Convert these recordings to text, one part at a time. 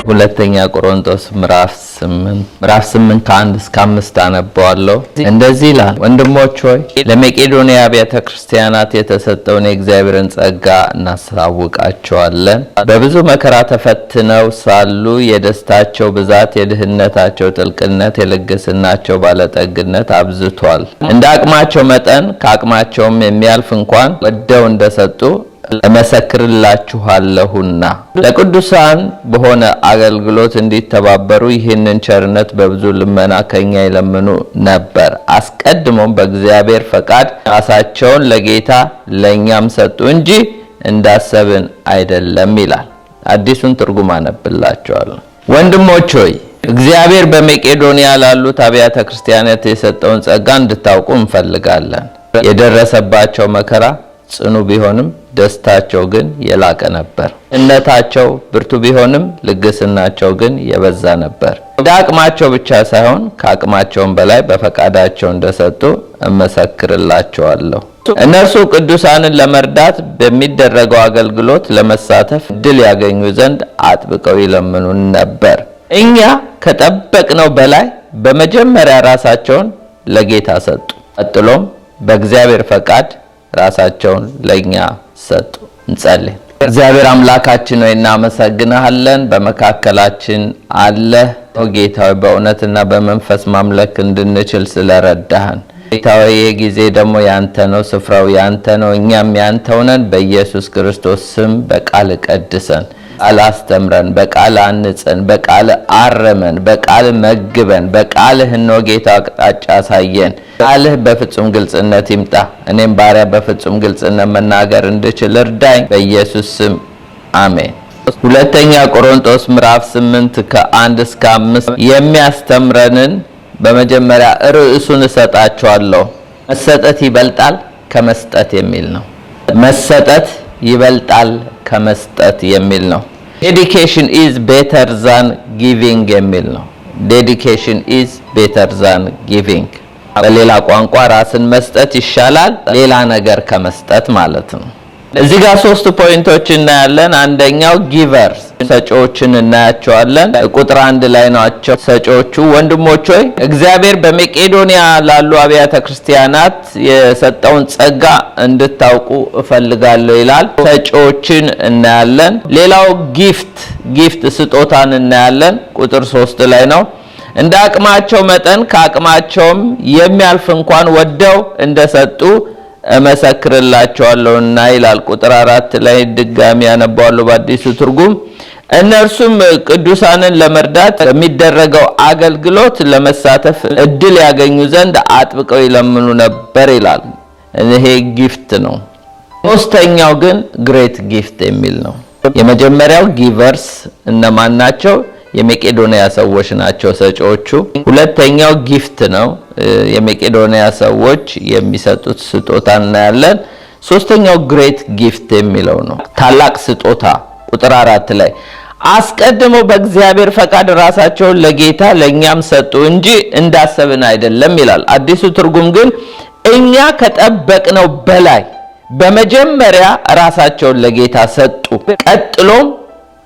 ሁለተኛ ቆሮንቶስ ምዕራፍ 8 ከ1 እስከ 5 አነባዋለሁ። እንደዚህ ይላል፣ ወንድሞች ሆይ ለመቄዶንያ አብያተ ክርስቲያናት የተሰጠውን የእግዚአብሔርን ጸጋ እናሳውቃቸዋለን። በብዙ መከራ ተፈትነው ሳሉ የደስታቸው ብዛት፣ የድህነታቸው ጥልቅነት፣ የልግስናቸው ባለጠግነት አብዝቷል። እንደ አቅማቸው መጠን ከአቅማቸውም የሚያልፍ እንኳን ወደው እንደሰጡ እመሰክርላችኋለሁና ለቅዱሳን በሆነ አገልግሎት እንዲተባበሩ ይህንን ቸርነት በብዙ ልመና ከኛ ይለምኑ ነበር። አስቀድሞም በእግዚአብሔር ፈቃድ ራሳቸውን ለጌታ ለኛም ሰጡ እንጂ እንዳሰብን አይደለም ይላል። አዲሱን ትርጉም አነብላችኋለሁ። ወንድሞች ሆይ እግዚአብሔር በመቄዶንያ ላሉት አብያተ ክርስቲያናት የሰጠውን ጸጋ እንድታውቁ እንፈልጋለን። የደረሰባቸው መከራ ጽኑ ቢሆንም ደስታቸው ግን የላቀ ነበር። እነታቸው ብርቱ ቢሆንም ልግስናቸው ግን የበዛ ነበር። እንደ አቅማቸው ብቻ ሳይሆን ከአቅማቸውም በላይ በፈቃዳቸው እንደሰጡ እመሰክርላቸዋለሁ። እነርሱ ቅዱሳንን ለመርዳት በሚደረገው አገልግሎት ለመሳተፍ እድል ያገኙ ዘንድ አጥብቀው ይለምኑ ነበር። እኛ ከጠበቅነው በላይ በመጀመሪያ ራሳቸውን ለጌታ ሰጡ። ቀጥሎም በእግዚአብሔር ፈቃድ ራሳቸውን ለኛ ሰጡ። እንጸልይ። እግዚአብሔር አምላካችን ሆይ እናመሰግናለን። በመካከላችን አለ ጌታዬ፣ በእውነትና በመንፈስ ማምለክ እንድንችል ስለረዳህን ጌታዬ፣ ጊዜ ደግሞ ያንተ ነው፣ ስፍራው ያንተ ነው፣ እኛም ያንተው ነን። በኢየሱስ ክርስቶስ ስም በቃል ቀድሰን፣ ቃል አስተምረን፣ በቃል አንጸን፣ በቃል አረመን፣ በቃል መግበን፣ በቃልህ ነው ጌታ አቅጣጫ አሳየን። ቃልህ በፍጹም ግልጽነት ይምጣ። እኔም ባሪያ በፍጹም ግልጽነት መናገር እንድችል እርዳኝ፣ በኢየሱስ ስም አሜን። ሁለተኛ ቆሮንቶስ ምዕራፍ 8 ከ1 እስከ 5 የሚያስተምረንን በመጀመሪያ ርዕሱን እሰጣችኋለሁ። መሰጠት ይበልጣል ከመስጠት የሚል ነው። መሰጠት ይበልጣል ከመስጠት የሚል ነው። ዴዲኬሽን ኢዝ ቤተር ዛን ጊቪንግ የሚል ነው። ዴዲኬሽን ኢዝ ቤተር ዛን ጊቪንግ። በሌላ ቋንቋ ራስን መስጠት ይሻላል ሌላ ነገር ከመስጠት ማለት ነው። እዚህ ጋር 3 ፖይንቶች እናያለን። አንደኛው ጊቨርስ ሰጪዎችን እናያቸዋለን። ቁጥር 1 ላይ ናቸው ሰጪዎቹ። ወንድሞች ሆይ እግዚአብሔር በመቄዶንያ ላሉ አብያተ ክርስቲያናት የሰጠውን ጸጋ እንድታውቁ እፈልጋለሁ ይላል። ሰጪዎችን እናያለን። ሌላው ጊፍት ስጦታን እናያለን። ቁጥር 3 ላይ ነው። እንደ አቅማቸው መጠን ከአቅማቸውም የሚያልፍ እንኳን ወደው እንደሰጡ እመሰክርላቸዋለሁና ይላል። ቁጥር 4 ላይ ድጋሚ ያነባዋለሁ በአዲሱ ትርጉም። እነርሱም ቅዱሳንን ለመርዳት በሚደረገው አገልግሎት ለመሳተፍ እድል ያገኙ ዘንድ አጥብቀው ይለምኑ ነበር ይላል። ይሄ ጊፍት ነው። ሶስተኛው ግን ግሬት ጊፍት የሚል ነው። የመጀመሪያው ጊቨርስ እነማን ናቸው? የመቄዶንያ ሰዎች ናቸው ሰጪዎቹ። ሁለተኛው ጊፍት ነው። የመቄዶንያ ሰዎች የሚሰጡት ስጦታ እናያለን። ሶስተኛው ግሬት ጊፍት የሚለው ነው፣ ታላቅ ስጦታ። ቁጥር 4 ላይ አስቀድመው በእግዚአብሔር ፈቃድ ራሳቸውን ለጌታ ለኛም ሰጡ እንጂ እንዳሰብን አይደለም ይላል። አዲሱ ትርጉም ግን እኛ ከጠበቅነው በላይ በመጀመሪያ ራሳቸውን ለጌታ ሰጡ፣ ቀጥሎም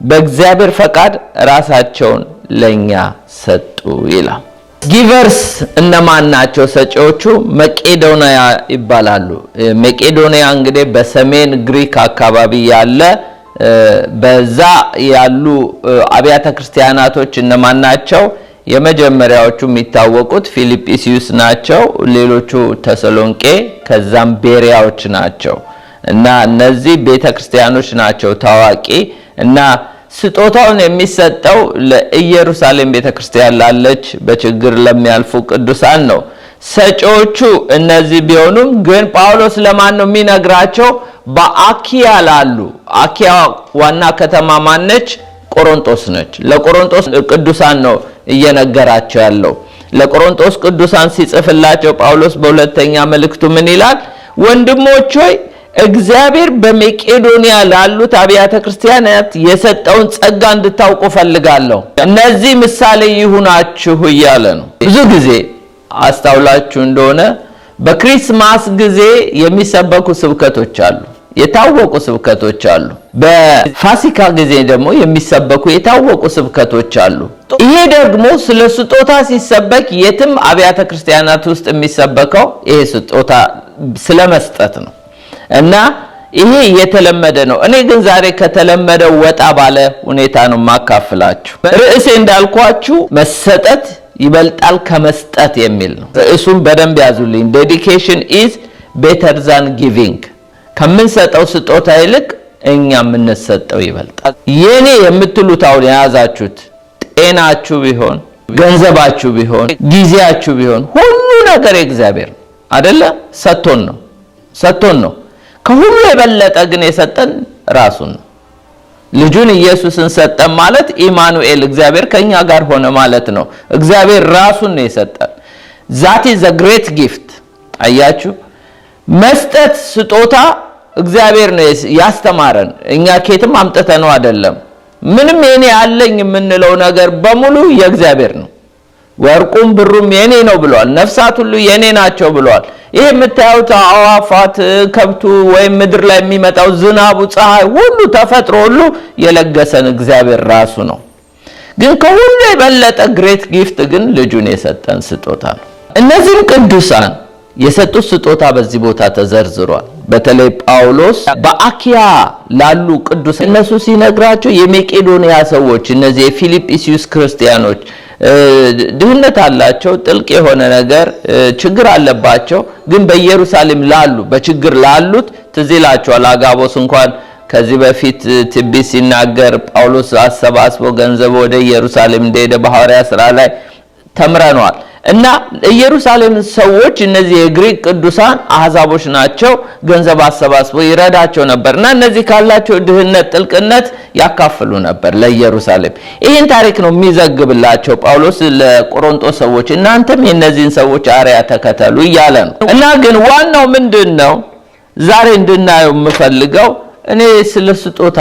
በእግዚአብሔር ፈቃድ ራሳቸውን ለኛ ሰጡ ይላል። ጊቨርስ እነማን ናቸው? ሰጪዎቹ መቄዶንያ ይባላሉ። መቄዶንያ እንግዲህ በሰሜን ግሪክ አካባቢ ያለ በዛ ያሉ አብያተ ክርስቲያናቶች እነማን ናቸው? የመጀመሪያዎቹ የሚታወቁት ፊልጵስዩስ ናቸው። ሌሎቹ ተሰሎንቄ ከዛም ቤሪያዎች ናቸው። እና እነዚህ ቤተክርስቲያኖች ናቸው ታዋቂ። እና ስጦታውን የሚሰጠው ለኢየሩሳሌም ቤተክርስቲያን ላለች በችግር ለሚያልፉ ቅዱሳን ነው። ሰጪዎቹ እነዚህ ቢሆኑም ግን ጳውሎስ ለማን ነው የሚነግራቸው? በአኪያ ላሉ። አኪያ ዋና ከተማ ማነች? ቆሮንቶስ ነች። ለቆሮንቶስ ቅዱሳን ነው እየነገራቸው ያለው። ለቆሮንቶስ ቅዱሳን ሲጽፍላቸው ጳውሎስ በሁለተኛ መልእክቱ ምን ይላል? ወንድሞች ሆይ እግዚአብሔር በመቄዶንያ ላሉት አብያተ ክርስቲያናት የሰጠውን ጸጋ እንድታውቁ ፈልጋለሁ፣ እነዚህ ምሳሌ ይሁናችሁ እያለ ነው። ብዙ ጊዜ አስተውላችሁ እንደሆነ በክሪስማስ ጊዜ የሚሰበኩ ስብከቶች አሉ። የታወቁ ስብከቶች አሉ። በፋሲካ ጊዜ ደግሞ የሚሰበኩ የታወቁ ስብከቶች አሉ። ይሄ ደግሞ ስለ ስጦታ ሲሰበክ የትም አብያተ ክርስቲያናት ውስጥ የሚሰበከው ይሄ ስጦታ ስለመስጠት ነው እና ይሄ የተለመደ ነው። እኔ ግን ዛሬ ከተለመደው ወጣ ባለ ሁኔታ ነው ማካፍላችሁ። ርዕሴ እንዳልኳችሁ መሰጠት ይበልጣል ከመስጠት የሚል ነው። ርዕሱን በደንብ ያዙልኝ። ዴዲኬሽን ኢዝ ቤተር ዛን ጊቪንግ። ከምንሰጠው ስጦታ ይልቅ እኛ የምንሰጠው ይበልጣል። የኔ የምትሉት አሁን የያዛችሁት ጤናችሁ ቢሆን፣ ገንዘባችሁ ቢሆን፣ ጊዜያችሁ ቢሆን ሁሉ ነገር የእግዚአብሔር ነው አይደለ? ሰጥቶን ነው። ከሁሉ የበለጠ ግን የሰጠን ራሱን ነው። ልጁን ኢየሱስን ሰጠን ማለት ኢማኑኤል እግዚአብሔር ከኛ ጋር ሆነ ማለት ነው። እግዚአብሔር ራሱን ነው የሰጠን። that is a great gift። አያችሁ፣ መስጠት ስጦታ እግዚአብሔር ነው ያስተማረን። እኛ ከየትም አምጥተነው አይደለም። ምንም የኔ ያለኝ የምንለው ነገር በሙሉ የእግዚአብሔር ነው። ወርቁም ብሩም የኔ ነው ብሏል። ነፍሳት ሁሉ የኔ ናቸው ብሏል። ይሄ የምታዩት አዋፋት፣ ከብቱ ወይም ምድር ላይ የሚመጣው ዝናቡ፣ ፀሐይ ሁሉ ተፈጥሮ ሁሉ የለገሰን እግዚአብሔር ራሱ ነው። ግን ከሁሉ የበለጠ ግሬት ጊፍት ግን ልጁን የሰጠን ስጦታ ነው። እነዚህም ቅዱሳን የሰጡት ስጦታ በዚህ ቦታ ተዘርዝሯል። በተለይ ጳውሎስ በአኪያ ላሉ ቅዱሳን እነሱ ሲነግራቸው የመቄዶንያ ሰዎች እነዚህ የፊልጵስዩስ ክርስቲያኖች ድህነት አላቸው፣ ጥልቅ የሆነ ነገር ችግር አለባቸው። ግን በኢየሩሳሌም ላሉ በችግር ላሉት ትዝ ይላቸዋል። አጋቦስ እንኳን ከዚህ በፊት ትንቢት ሲናገር ጳውሎስ አሰባስቦ ገንዘብ ወደ ኢየሩሳሌም እንደሄደ በሐዋርያት ሥራ ላይ ተምረናል። እና ኢየሩሳሌም ሰዎች እነዚህ የግሪክ ቅዱሳን አህዛቦች ናቸው፣ ገንዘብ አሰባስቦ ይረዳቸው ነበርና እነዚህ ካላቸው ድህነት ጥልቅነት ያካፍሉ ነበር ለኢየሩሳሌም። ይህን ታሪክ ነው የሚዘግብላቸው ጳውሎስ ለቆሮንቶስ ሰዎች፣ እናንተም የነዚህን ሰዎች አርያ ተከተሉ እያለ ነው። እና ግን ዋናው ምንድነው ዛሬ እንድናየው የምፈልገው እኔ ስለ ስጦታ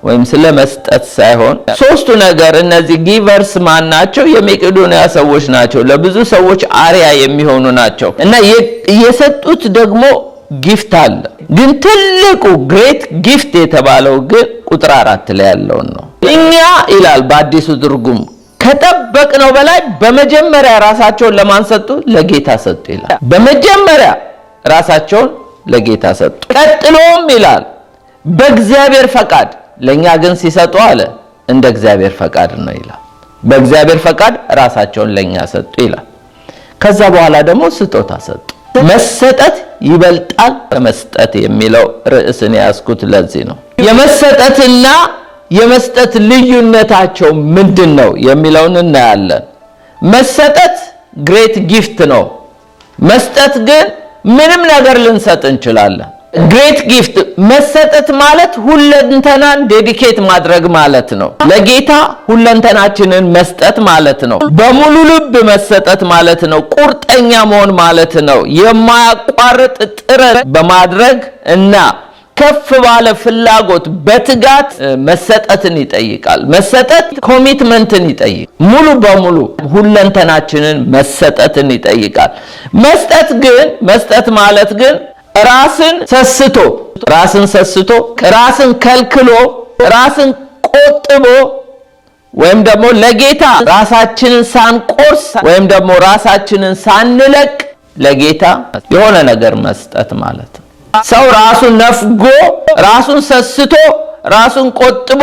ወይም ስለ መስጠት ሳይሆን ሶስቱ ነገር እነዚህ ጊቨርስ ማን ናቸው? የመቄዶንያ ሰዎች ናቸው። ለብዙ ሰዎች አርያ የሚሆኑ ናቸው እና የሰጡት ደግሞ ጊፍት አለ። ግን ትልቁ ግሬት ጊፍት የተባለው ግን ቁጥር 4 ላይ ያለው ነው። እኛ ይላል በአዲሱ ትርጉም ከጠበቅነው በላይ በመጀመሪያ ራሳቸውን ለማን ሰጡ? ለጌታ ሰጡ ይላል። በመጀመሪያ ራሳቸውን ለጌታ ሰጡ። ቀጥሎም ይላል በእግዚአብሔር ፈቃድ ለኛ ግን ሲሰጡ አለ እንደ እግዚአብሔር ፈቃድ ነው ይላል። በእግዚአብሔር ፈቃድ ራሳቸውን ለኛ ሰጡ ይላል። ከዛ በኋላ ደግሞ ስጦታ ሰጡ። መሰጠት ይበልጣል ከመስጠት የሚለው ርዕስን ያስኩት ለዚህ ነው። የመሰጠትና የመስጠት ልዩነታቸው ምንድነው የሚለውን እናያለን። መሰጠት ግሬት ጊፍት ነው። መስጠት ግን ምንም ነገር ልንሰጥ እንችላለን። ግሬት ጊፍት መሰጠት ማለት ሁለንተናን ዴዲኬት ማድረግ ማለት ነው። ለጌታ ሁለንተናችንን መስጠት ማለት ነው። በሙሉ ልብ መሰጠት ማለት ነው። ቁርጠኛ መሆን ማለት ነው። የማያቋርጥ ጥረት በማድረግ እና ከፍ ባለ ፍላጎት በትጋት መሰጠትን ይጠይቃል። መሰጠት ኮሚትመንትን ይጠይቃል። ሙሉ በሙሉ ሁለንተናችንን መሰጠትን ይጠይቃል። መስጠት ማለት ግን ራስን ሰስቶ ራስን ከልክሎ ራስን ቆጥቦ ወይም ደግሞ ለጌታ ራሳችንን ሳንቆርስ ወይም ደግሞ ራሳችንን ሳንለቅ ለጌታ የሆነ ነገር መስጠት ማለት ነው። ሰው ራሱን ነፍጎ ራሱን ሰስቶ ራሱን ቆጥቦ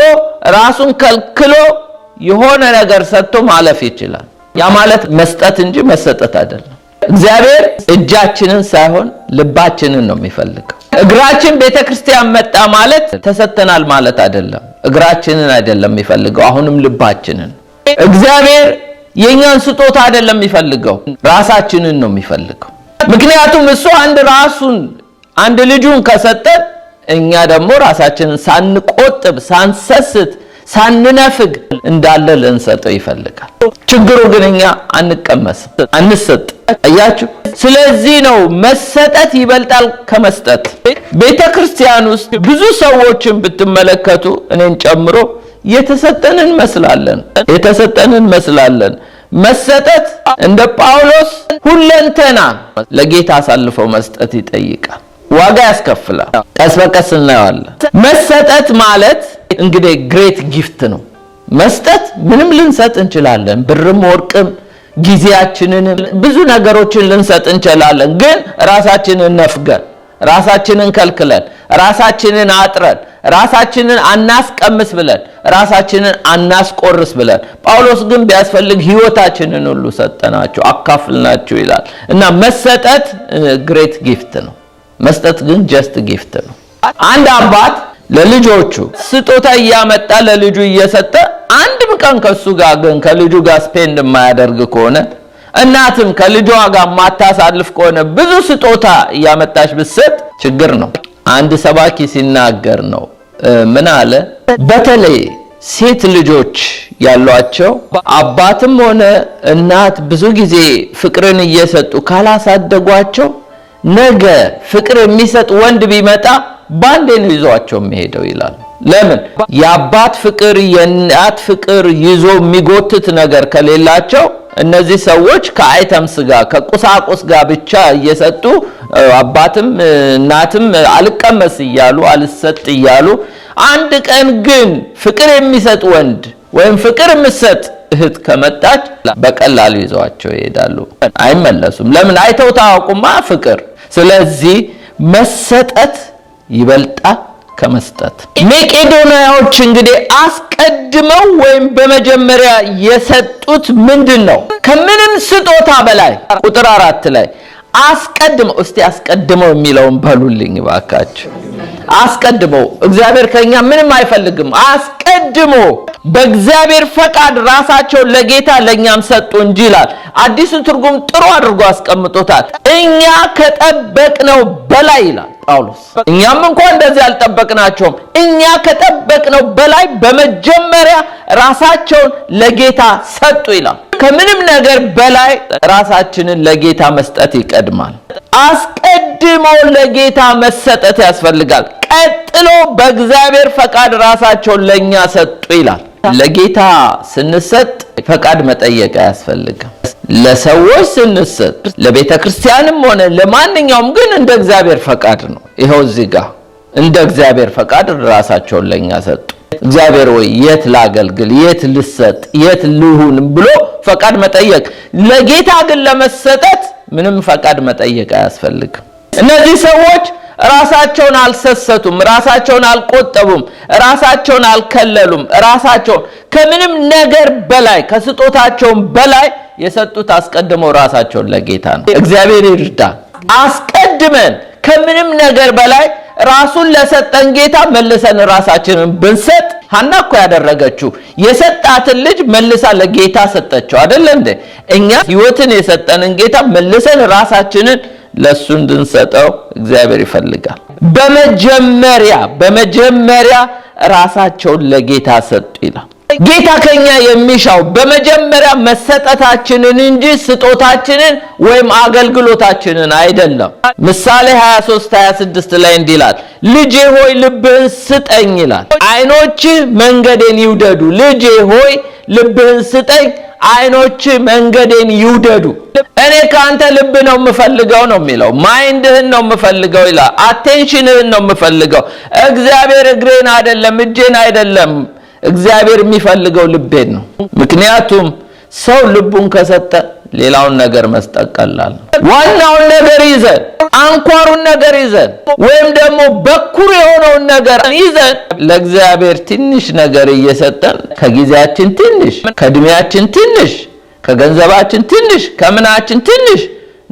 ራሱን ከልክሎ የሆነ ነገር ሰጥቶ ማለፍ ይችላል። ያ ማለት መስጠት እንጂ መሰጠት አይደለም። እግዚአብሔር እጃችንን ሳይሆን ልባችንን ነው የሚፈልገው። እግራችን ቤተክርስቲያን መጣ ማለት ተሰጥተናል ማለት አይደለም። እግራችንን አይደለም የሚፈልገው፣ አሁንም ልባችንን። እግዚአብሔር የኛን ስጦታ አይደለም የሚፈልገው፣ ራሳችንን ነው የሚፈልገው። ምክንያቱም እሱ አንድ ልጁን ከሰጠን እኛ ደግሞ ራሳችንን ሳንቆጥብ ሳንሰስት ሳንነፍግ እንዳለ ልንሰጠው ይፈልጋል። ችግሩ ግን እኛ አንሰጥ። አያችሁ፣ ስለዚህ ነው መሰጠት ይበልጣል ከመስጠት። ቤተክርስቲያን ውስጥ ብዙ ሰዎችን ብትመለከቱ እኔን ጨምሮ የተሰጠንን መስላለን። መሰጠት እንደ ጳውሎስ ሁለንተና ለጌታ አሳልፈው መስጠት ይጠይቃል። ዋጋ ያስከፍላል። ቀስ በቀስ እናየዋለን። መሰጠት ማለት እንግዲህ ግሬት ጊፍት ነው። መስጠት ምንም ልንሰጥ እንችላለን። ብርም ወርቅም ጊዜያችንን ብዙ ነገሮችን ልንሰጥ እንችላለን። ግን ራሳችንን ነፍገን ራሳችንን ከልክለን ራሳችንን አጥረን ራሳችንን አናስቀምስ ብለን ራሳችንን አናስቆርስ ብለን ጳውሎስ ግን ቢያስፈልግ ሕይወታችንን ሁሉ ሰጠናቸው አካፍልናቸው ይላል። እና መሰጠት ግሬት ጊፍት ነው። መስጠት ግን ጀስት ጊፍት ነው። አንድ አባት ለልጆቹ ስጦታ እያመጣ ለልጁ እየሰጠ አንድም ቀን ከሱ ጋር ግን ከልጁ ጋር ስፔንድ የማያደርግ ከሆነ እናትም ከልጇ ጋር ማታሳልፍ ከሆነ ብዙ ስጦታ እያመጣች ብትሰጥ ችግር ነው። አንድ ሰባኪ ሲናገር ነው ምን አለ? በተለይ ሴት ልጆች ያሏቸው አባትም ሆነ እናት ብዙ ጊዜ ፍቅርን እየሰጡ ካላሳደጓቸው ነገ ፍቅር የሚሰጥ ወንድ ቢመጣ ባንዴ ነው ይዟቸው የሚሄደው ይላል። ለምን? የአባት ፍቅር የእናት ፍቅር ይዞ የሚጎትት ነገር ከሌላቸው እነዚህ ሰዎች ከአይተምስ ጋር ከቁሳቁስ ጋር ብቻ እየሰጡ አባትም እናትም አልቀመስ እያሉ አልሰጥ እያሉ አንድ ቀን ግን ፍቅር የሚሰጥ ወንድ ወይም ፍቅር የምትሰጥ እህት ከመጣች በቀላሉ ይዘዋቸው ይሄዳሉ፣ አይመለሱም። ለምን? አይተው ታውቁማ ፍቅር። ስለዚህ መሰጠት ይበልጣል ከመስጠት። መቄዶንያዎች እንግዲህ አስቀድመው ወይም በመጀመሪያ የሰጡት ምንድነው? ከምንም ስጦታ በላይ ቁጥር 4 ላይ አስቀድመው፣ እስቲ አስቀድመው የሚለውን በሉልኝ ባካችሁ። አስቀድመው እግዚአብሔር ከኛ ምንም አይፈልግም። አስቀድሞ በእግዚአብሔር ፈቃድ ራሳቸውን ለጌታ ለኛም ሰጡ እንጂ ይላል። አዲሱ ትርጉም ጥሩ አድርጎ አስቀምጦታል። እኛ ከጠበቅነው በላይ ይላል ጳውሎስ። እኛም እንኳን እንደዚህ አልጠበቅናቸውም። እኛ ከጠበቅነው በላይ በመጀመሪያ ራሳቸውን ለጌታ ሰጡ ይላል። ከምንም ነገር በላይ ራሳችንን ለጌታ መስጠት ይቀድማል። አስቀድሞ ለጌታ መሰጠት ያስፈልጋል። ቀጥሎ በእግዚአብሔር ፈቃድ ራሳቸውን ለኛ ሰጡ ይላል። ለጌታ ስንሰጥ ፈቃድ መጠየቅ አያስፈልግም። ለሰዎች ስንሰጥ ለቤተ ክርስቲያንም ሆነ ለማንኛውም ግን እንደ እግዚአብሔር ፈቃድ ነው። ይሄው እዚህ ጋር እንደ እግዚአብሔር ፈቃድ ራሳቸውን ለኛ ሰጡ። እግዚአብሔር ወይ የት ላገልግል፣ የት ልሰጥ፣ የት ልሁን ብሎ ፈቃድ መጠየቅ። ለጌታ ግን ለመሰጠት ምንም ፈቃድ መጠየቅ አያስፈልግም። እነዚህ ሰዎች ራሳቸውን አልሰሰቱም፣ ራሳቸውን አልቆጠቡም፣ ራሳቸውን አልከለሉም። ራሳቸውን ከምንም ነገር በላይ ከስጦታቸው በላይ የሰጡት አስቀድመው ራሳቸውን ለጌታ ነው። እግዚአብሔር ይርዳ። አስቀድመን ከምንም ነገር በላይ ራሱን ለሰጠን ጌታ መልሰን ራሳችንን ብንሰጥ፣ ሐና እኮ ያደረገችው የሰጣትን ልጅ መልሳ ለጌታ ሰጠችው አይደል እንዴ? እኛ ሕይወትን የሰጠንን ጌታ መልሰን ራሳችንን ለሱ እንድንሰጠው እግዚአብሔር ይፈልጋል። በመጀመሪያ ራሳቸውን ለጌታ ሰጡ ይላል። ጌታ ከኛ የሚሻው በመጀመሪያ መሰጠታችንን እንጂ ስጦታችንን ወይም አገልግሎታችንን አይደለም። ምሳሌ 23:26 ላይ እንዲህ ይላል፣ ልጄ ሆይ ልብህን ስጠኝ ይላል፣ ዓይኖች መንገዴን ይውደዱ። ልጄ ሆይ ልብህን ስጠኝ፣ ዓይኖች መንገዴን ይውደዱ። እኔ ካንተ ልብ ነው የምፈልገው ነው የሚለው። ማይንድህን ነው የምፈልገው ይላል። አቴንሽንህን ነው የምፈልገው። እግዚአብሔር እግሬን አይደለም እጄን አይደለም። እግዚአብሔር የሚፈልገው ልቤን ነው። ምክንያቱም ሰው ልቡን ከሰጠ ሌላውን ነገር መስጠት ቀላል ነው። ዋናውን ነገር ይዘን አንኳሩን ነገር ይዘን ወይም ደግሞ በኩር የሆነውን ነገር ይዘን ለእግዚአብሔር ትንሽ ነገር እየሰጠን ከጊዜያችን ትንሽ፣ ከእድሜያችን ትንሽ፣ ከገንዘባችን ትንሽ፣ ከምናችን ትንሽ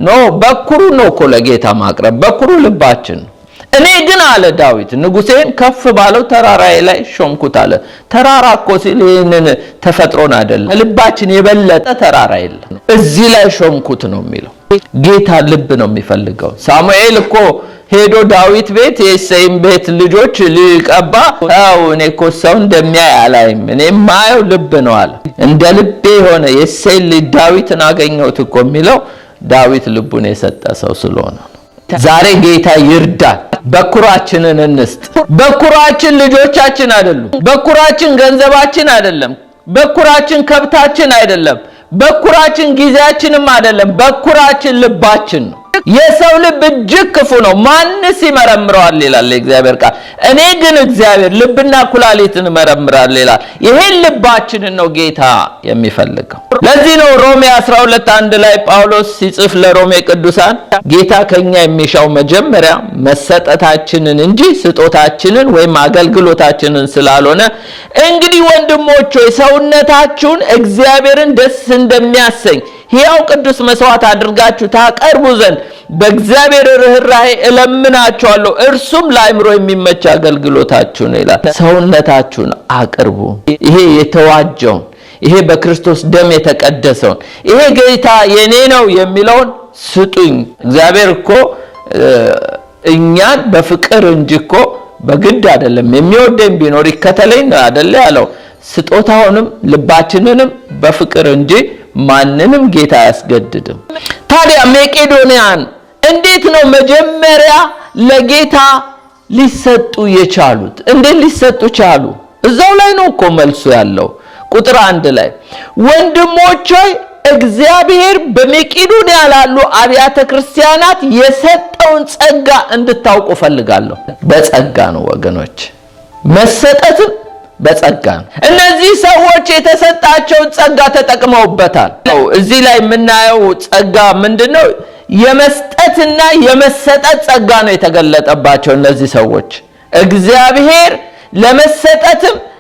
ነው በኩሩ ነው እኮ ለጌታ ማቅረብ። በኩሩ ልባችን ነው። እኔ ግን አለ ዳዊት ንጉሴን ከፍ ባለው ተራራዬ ላይ ሾምኩት አለ። ተራራ እኮ ሲል ይህንን ተፈጥሮን አይደለም፣ ልባችን የበለጠ ተራራ የለም። እዚህ ላይ ሾምኩት ነው የሚለው። ጌታ ልብ ነው የሚፈልገው። ሳሙኤል እኮ ሄዶ ዳዊት ቤት የእሴይን ቤት ልጆች ሊቀባ እኔ እኮ ሰው እንደሚያይ አላይም፣ እኔ ማየው ልብ ነው አለ። እንደ ልቤ የሆነ የእሴይን ልጅ ዳዊትን አገኘሁት እኮ የሚለው ዳዊት ልቡን የሰጠ ሰው ስለሆነ። ዛሬ ጌታ ይርዳል። በኩራችንን እንስጥ። በኩራችን ልጆቻችን አይደሉም። በኩራችን ገንዘባችን አይደለም። በኩራችን ከብታችን አይደለም። በኩራችን ጊዜያችንም አይደለም። በኩራችን ልባችን ነው። የሰው ልብ እጅግ ክፉ ነው፣ ማንስ ይመረምረዋል ይላል እግዚአብሔር ቃል። እኔ ግን እግዚአብሔር ልብና ኩላሊትን እመረምራለሁ ይላል። ይሄን ልባችንን ነው ጌታ የሚፈልገው። ለዚህ ነው ሮሜ 12:1 ላይ ጳውሎስ ሲጽፍ ለሮሜ ቅዱሳን ጌታ ከኛ የሚሻው መጀመሪያ መሰጠታችንን እንጂ ስጦታችንን ወይም አገልግሎታችንን ስላልሆነ እንግዲህ ወንድሞች ሆይ ሰውነታችሁን እግዚአብሔርን ደስ እንደሚያሰኝ ሕያው ቅዱስ መስዋዕት አድርጋችሁ ታቀርቡ ዘንድ በእግዚአብሔር ርህራሄ እለምናችኋለሁ፣ እርሱም ለአእምሮ የሚመች አገልግሎታችሁ ነው ይላል። ሰውነታችሁን አቅርቡ። ይሄ የተዋጀውን፣ ይሄ በክርስቶስ ደም የተቀደሰውን፣ ይሄ ጌታ የኔ ነው የሚለውን ስጡኝ። እግዚአብሔር እኮ እኛን በፍቅር እንጂ እኮ በግድ አይደለም። የሚወደኝ ቢኖር ይከተለኝ ነው አይደለ ያለው። ስጦታውንም ልባችንንም በፍቅር እንጂ ማንንም ጌታ አያስገድድም። ታዲያ መቄዶንያን እንዴት ነው መጀመሪያ ለጌታ ሊሰጡ የቻሉት? እንዴት ሊሰጡ ቻሉ? እዛው ላይ ነው እኮ መልሱ ያለው። ቁጥር 1 ላይ ወንድሞች ሆይ እግዚአብሔር በመቄዶንያ ላሉ አብያተ ክርስቲያናት የሰጠውን ጸጋ እንድታውቁ ፈልጋለሁ። በጸጋ ነው ወገኖች፣ መሰጠትም በጸጋ ነው። እነዚህ ሰዎች የተሰጣቸውን ጸጋ ተጠቅመውበታል። እዚህ ላይ የምናየው ጸጋ ምንድነው? የመስጠትና የመሰጠት ጸጋ ነው የተገለጠባቸው እነዚህ ሰዎች። እግዚአብሔር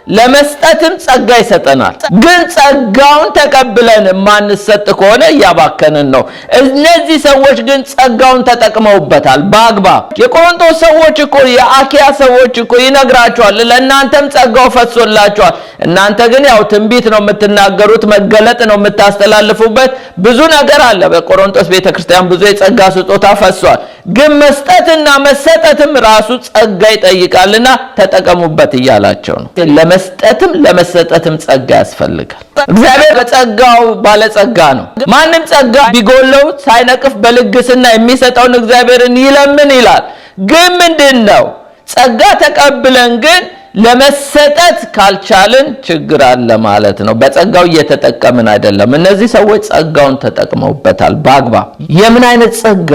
ለመስጠትም ጸጋ ይሰጠናል። ግን ጸጋውን ተቀብለን ማንሰጥ ከሆነ ያባከንን ነው። እነዚህ ሰዎች ግን ጸጋውን ተጠቅመውበታል በአግባብ። የቆሮንቶስ ሰዎች እኮ የአኪያ ሰዎች እኮ ይነግራቸዋል፣ ለእናንተም ጸጋው ፈሶላችኋል፣ እናንተ ግን ያው ትንቢት ነው የምትናገሩት፣ መገለጥ ነው የምታስተላልፉበት፣ ብዙ ነገር አለ። በቆሮንቶስ ቤተክርስቲያን ብዙ የጸጋ ስጦታ ፈሷል። ግን መስጠትና መሰጠትም ራሱ ጸጋ ይጠይቃልና ተጠቀሙበት እያላቸው ነው። ለመስጠትም ለመሰጠትም ጸጋ ያስፈልጋል። እግዚአብሔር በጸጋው ባለጸጋ ነው። ማንም ጸጋ ቢጎለው ሳይነቅፍ በልግስና የሚሰጠውን እግዚአብሔርን ይለምን ይላል። ግን ምንድነው? ጸጋ ተቀብለን ግን ለመሰጠት ካልቻልን ችግር አለ ማለት ነው። በጸጋው እየተጠቀምን አይደለም። እነዚህ ሰዎች ጸጋውን ተጠቅመውበታል በአግባብ። የምን አይነት ጸጋ?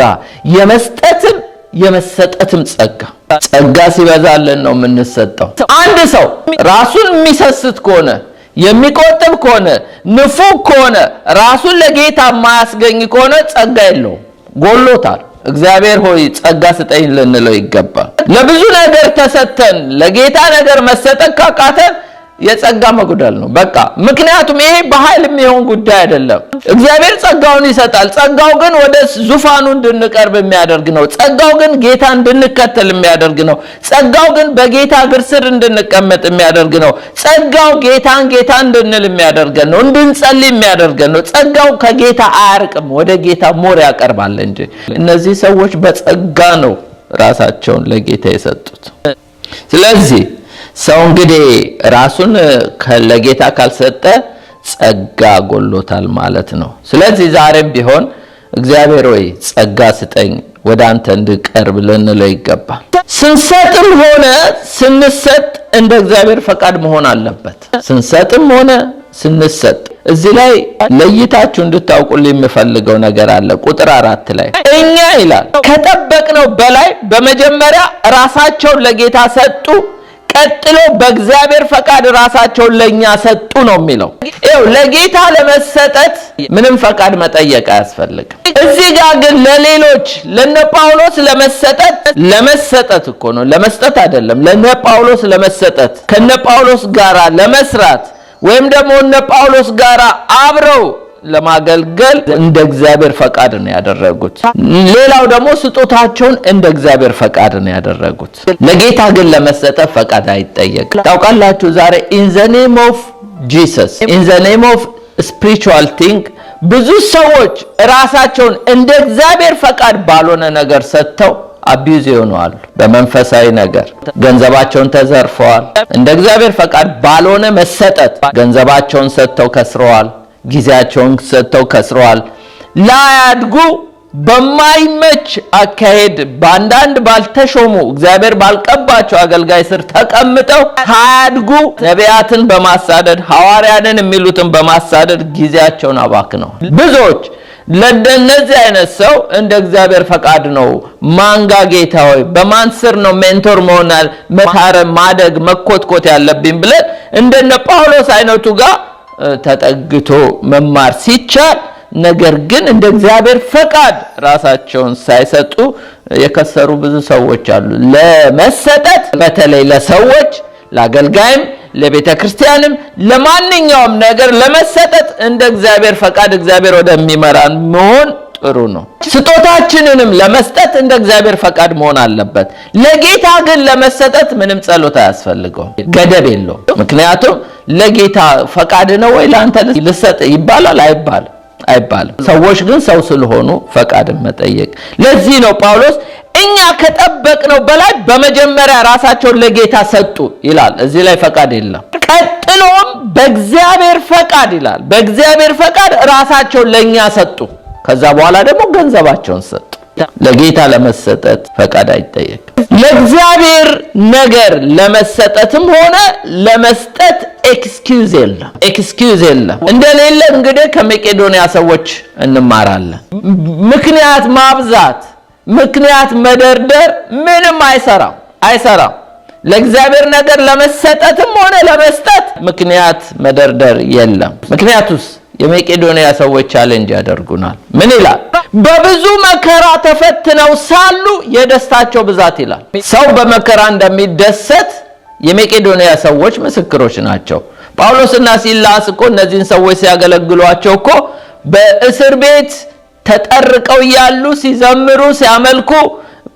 የመስጠትም የመሰጠትም ጸጋ። ጸጋ ሲበዛልን ነው የምንሰጠው። አንድ ሰው ራሱን የሚሰስት ከሆነ፣ የሚቆጥብ ከሆነ፣ ንፉግ ከሆነ፣ ራሱን ለጌታ የማያስገኝ ከሆነ ጸጋ የለውም፣ ጎሎታል። እግዚአብሔር ሆይ ጸጋ ስጠኝ ልንለው ይገባል። ለብዙ ነገር ተሰጠን ለጌታ ነገር መሰጠት ካቃተን የጸጋ መጉደል ነው በቃ። ምክንያቱም ይሄ በኃይል የሚሆን ጉዳይ አይደለም። እግዚአብሔር ጸጋውን ይሰጣል። ጸጋው ግን ወደ ዙፋኑ እንድንቀርብ የሚያደርግ ነው። ጸጋው ግን ጌታ እንድንከተል የሚያደርግ ነው። ጸጋው ግን በጌታ እግር ስር እንድንቀመጥ የሚያደርግ ነው። ጸጋው ጌታን እንድንል የሚያደርገን ነው፣ እንድንጸልይ የሚያደርገን ነው። ጸጋው ከጌታ አያርቅም፣ ወደ ጌታ ሞር ያቀርባል እንጂ። እነዚህ ሰዎች በጸጋ ነው ራሳቸውን ለጌታ የሰጡት። ስለዚህ ሰው እንግዲህ ራሱን ለጌታ ካልሰጠ ጸጋ ጎሎታል ማለት ነው። ስለዚህ ዛሬም ቢሆን እግዚአብሔር ሆይ ጸጋ ስጠኝ ወደ አንተ እንድቀርብ ልንለው ይገባል። ስንሰጥም ሆነ ስንሰጥ እንደ እግዚአብሔር ፈቃድ መሆን አለበት። ስንሰጥም ሆነ ስንሰጥ እዚህ ላይ ለይታችሁ እንድታውቁልኝ የምፈልገው ነገር አለ። ቁጥር 4 ላይ እኛ ይላል ከጠበቅነው በላይ በመጀመሪያ ራሳቸውን ለጌታ ሰጡ፣ ቀጥሎ በእግዚአብሔር ፈቃድ ራሳቸውን ለኛ ሰጡ ነው የሚለው። ይኸው ለጌታ ለመሰጠት ምንም ፈቃድ መጠየቅ አያስፈልግም። እዚህ ጋር ግን ለሌሎች ለነ ጳውሎስ ለመሰጠት እኮ ነው፣ ለመስጠት አይደለም። ለነ ጳውሎስ ለመሰጠት ከነ ጳውሎስ ጋራ ለመስራት ወይም ደግሞ እነ ጳውሎስ ጋራ አብረው ለማገልገል እንደ እግዚአብሔር ፈቃድ ነው ያደረጉት። ሌላው ደግሞ ስጦታቸውን እንደ እግዚአብሔር ፈቃድ ነው ያደረጉት። ለጌታ ግን ለመሰጠት ፈቃድ አይጠየቅም። ታውቃላችሁ ዛሬ in the name of Jesus, in the name of spiritual thing ብዙ ሰዎች ራሳቸውን እንደ እግዚአብሔር ፈቃድ ባልሆነ ነገር ሰጥተው አቢዩዝ ይሆናሉ። በመንፈሳዊ ነገር ገንዘባቸውን ተዘርፈዋል። እንደ እግዚአብሔር ፈቃድ ባልሆነ መሰጠት ገንዘባቸውን ሰጥተው ከስረዋል፣ ጊዜያቸውን ሰጥተው ከስረዋል። ላያድጉ በማይመች አካሄድ ባንዳንድ ባልተሾሙ እግዚአብሔር ባልቀባቸው አገልጋይ ስር ተቀምጠው ሳያድጉ ነቢያትን በማሳደድ ሐዋርያንን የሚሉትን በማሳደድ ጊዜያቸውን አባክነው ብዙዎች ለነዚህ አይነት ሰው እንደ እግዚአብሔር ፈቃድ ነው ማንጋ ጌታ ሆይ በማን ስር ነው ሜንቶር መሆናል መታረም ማደግ መኮትኮት ያለብኝ ብለን እንደነ ጳውሎስ አይነቱ ጋር ተጠግቶ መማር ሲቻል ነገር ግን እንደ እግዚአብሔር ፈቃድ ራሳቸውን ሳይሰጡ የከሰሩ ብዙ ሰዎች አሉ። ለመሰጠት በተለይ ለሰዎች ለአገልጋይም ለቤተክርስቲያንም ለማንኛውም ነገር ለመሰጠት እንደ እግዚአብሔር ፈቃድ እግዚአብሔር ወደሚመራን መሆን ጥሩ ነው። ስጦታችንንም ለመስጠት እንደ እግዚአብሔር ፈቃድ መሆን አለበት። ለጌታ ግን ለመሰጠት ምንም ጸሎት አያስፈልገው፣ ገደብ የለው። ምክንያቱም ለጌታ ፈቃድ ነው ወይ ላንተ ልሰጥ ይባላል አይባልም። ሰዎች ግን ሰው ስለሆኑ ፈቃድን መጠየቅ። ለዚህ ነው ጳውሎስ እኛ ከጠበቅነው በላይ በመጀመሪያ ራሳቸውን ለጌታ ሰጡ ይላል። እዚህ ላይ ፈቃድ የለም። ቀጥሎም በእግዚአብሔር ፈቃድ ይላል። በእግዚአብሔር ፈቃድ ራሳቸውን ለኛ ሰጡ። ከዛ በኋላ ደግሞ ገንዘባቸውን ሰጡ። ለጌታ ለመሰጠት ፈቃድ አይጠየቅም። ለእግዚአብሔር ነገር ለመሰጠትም ሆነ ለመስጠት ኤክስኪውዝ የለም። እንደሌለ እንግዲህ ከመቄዶንያ ሰዎች እንማራለን። ምክንያት ማብዛት ምክንያት መደርደር ምንም አይሰራም። ለእግዚአብሔር ነገር ለመሰጠትም ሆነ ለመስጠት ምክንያት መደርደር የለም። ምክንያቱስ የመቄዶንያ ሰዎች ቻሌንጅ ያደርጉናል። ምን ይላል? በብዙ መከራ ተፈትነው ሳሉ የደስታቸው ብዛት ይላል። ሰው በመከራ እንደሚደሰት የመቄዶንያ ሰዎች ምስክሮች ናቸው። ጳውሎስና ሲላስ እኮ እነዚህን ሰዎች ሲያገለግሏቸው እኮ በእስር ቤት ተጠርቀው ያሉ ሲዘምሩ ሲያመልኩ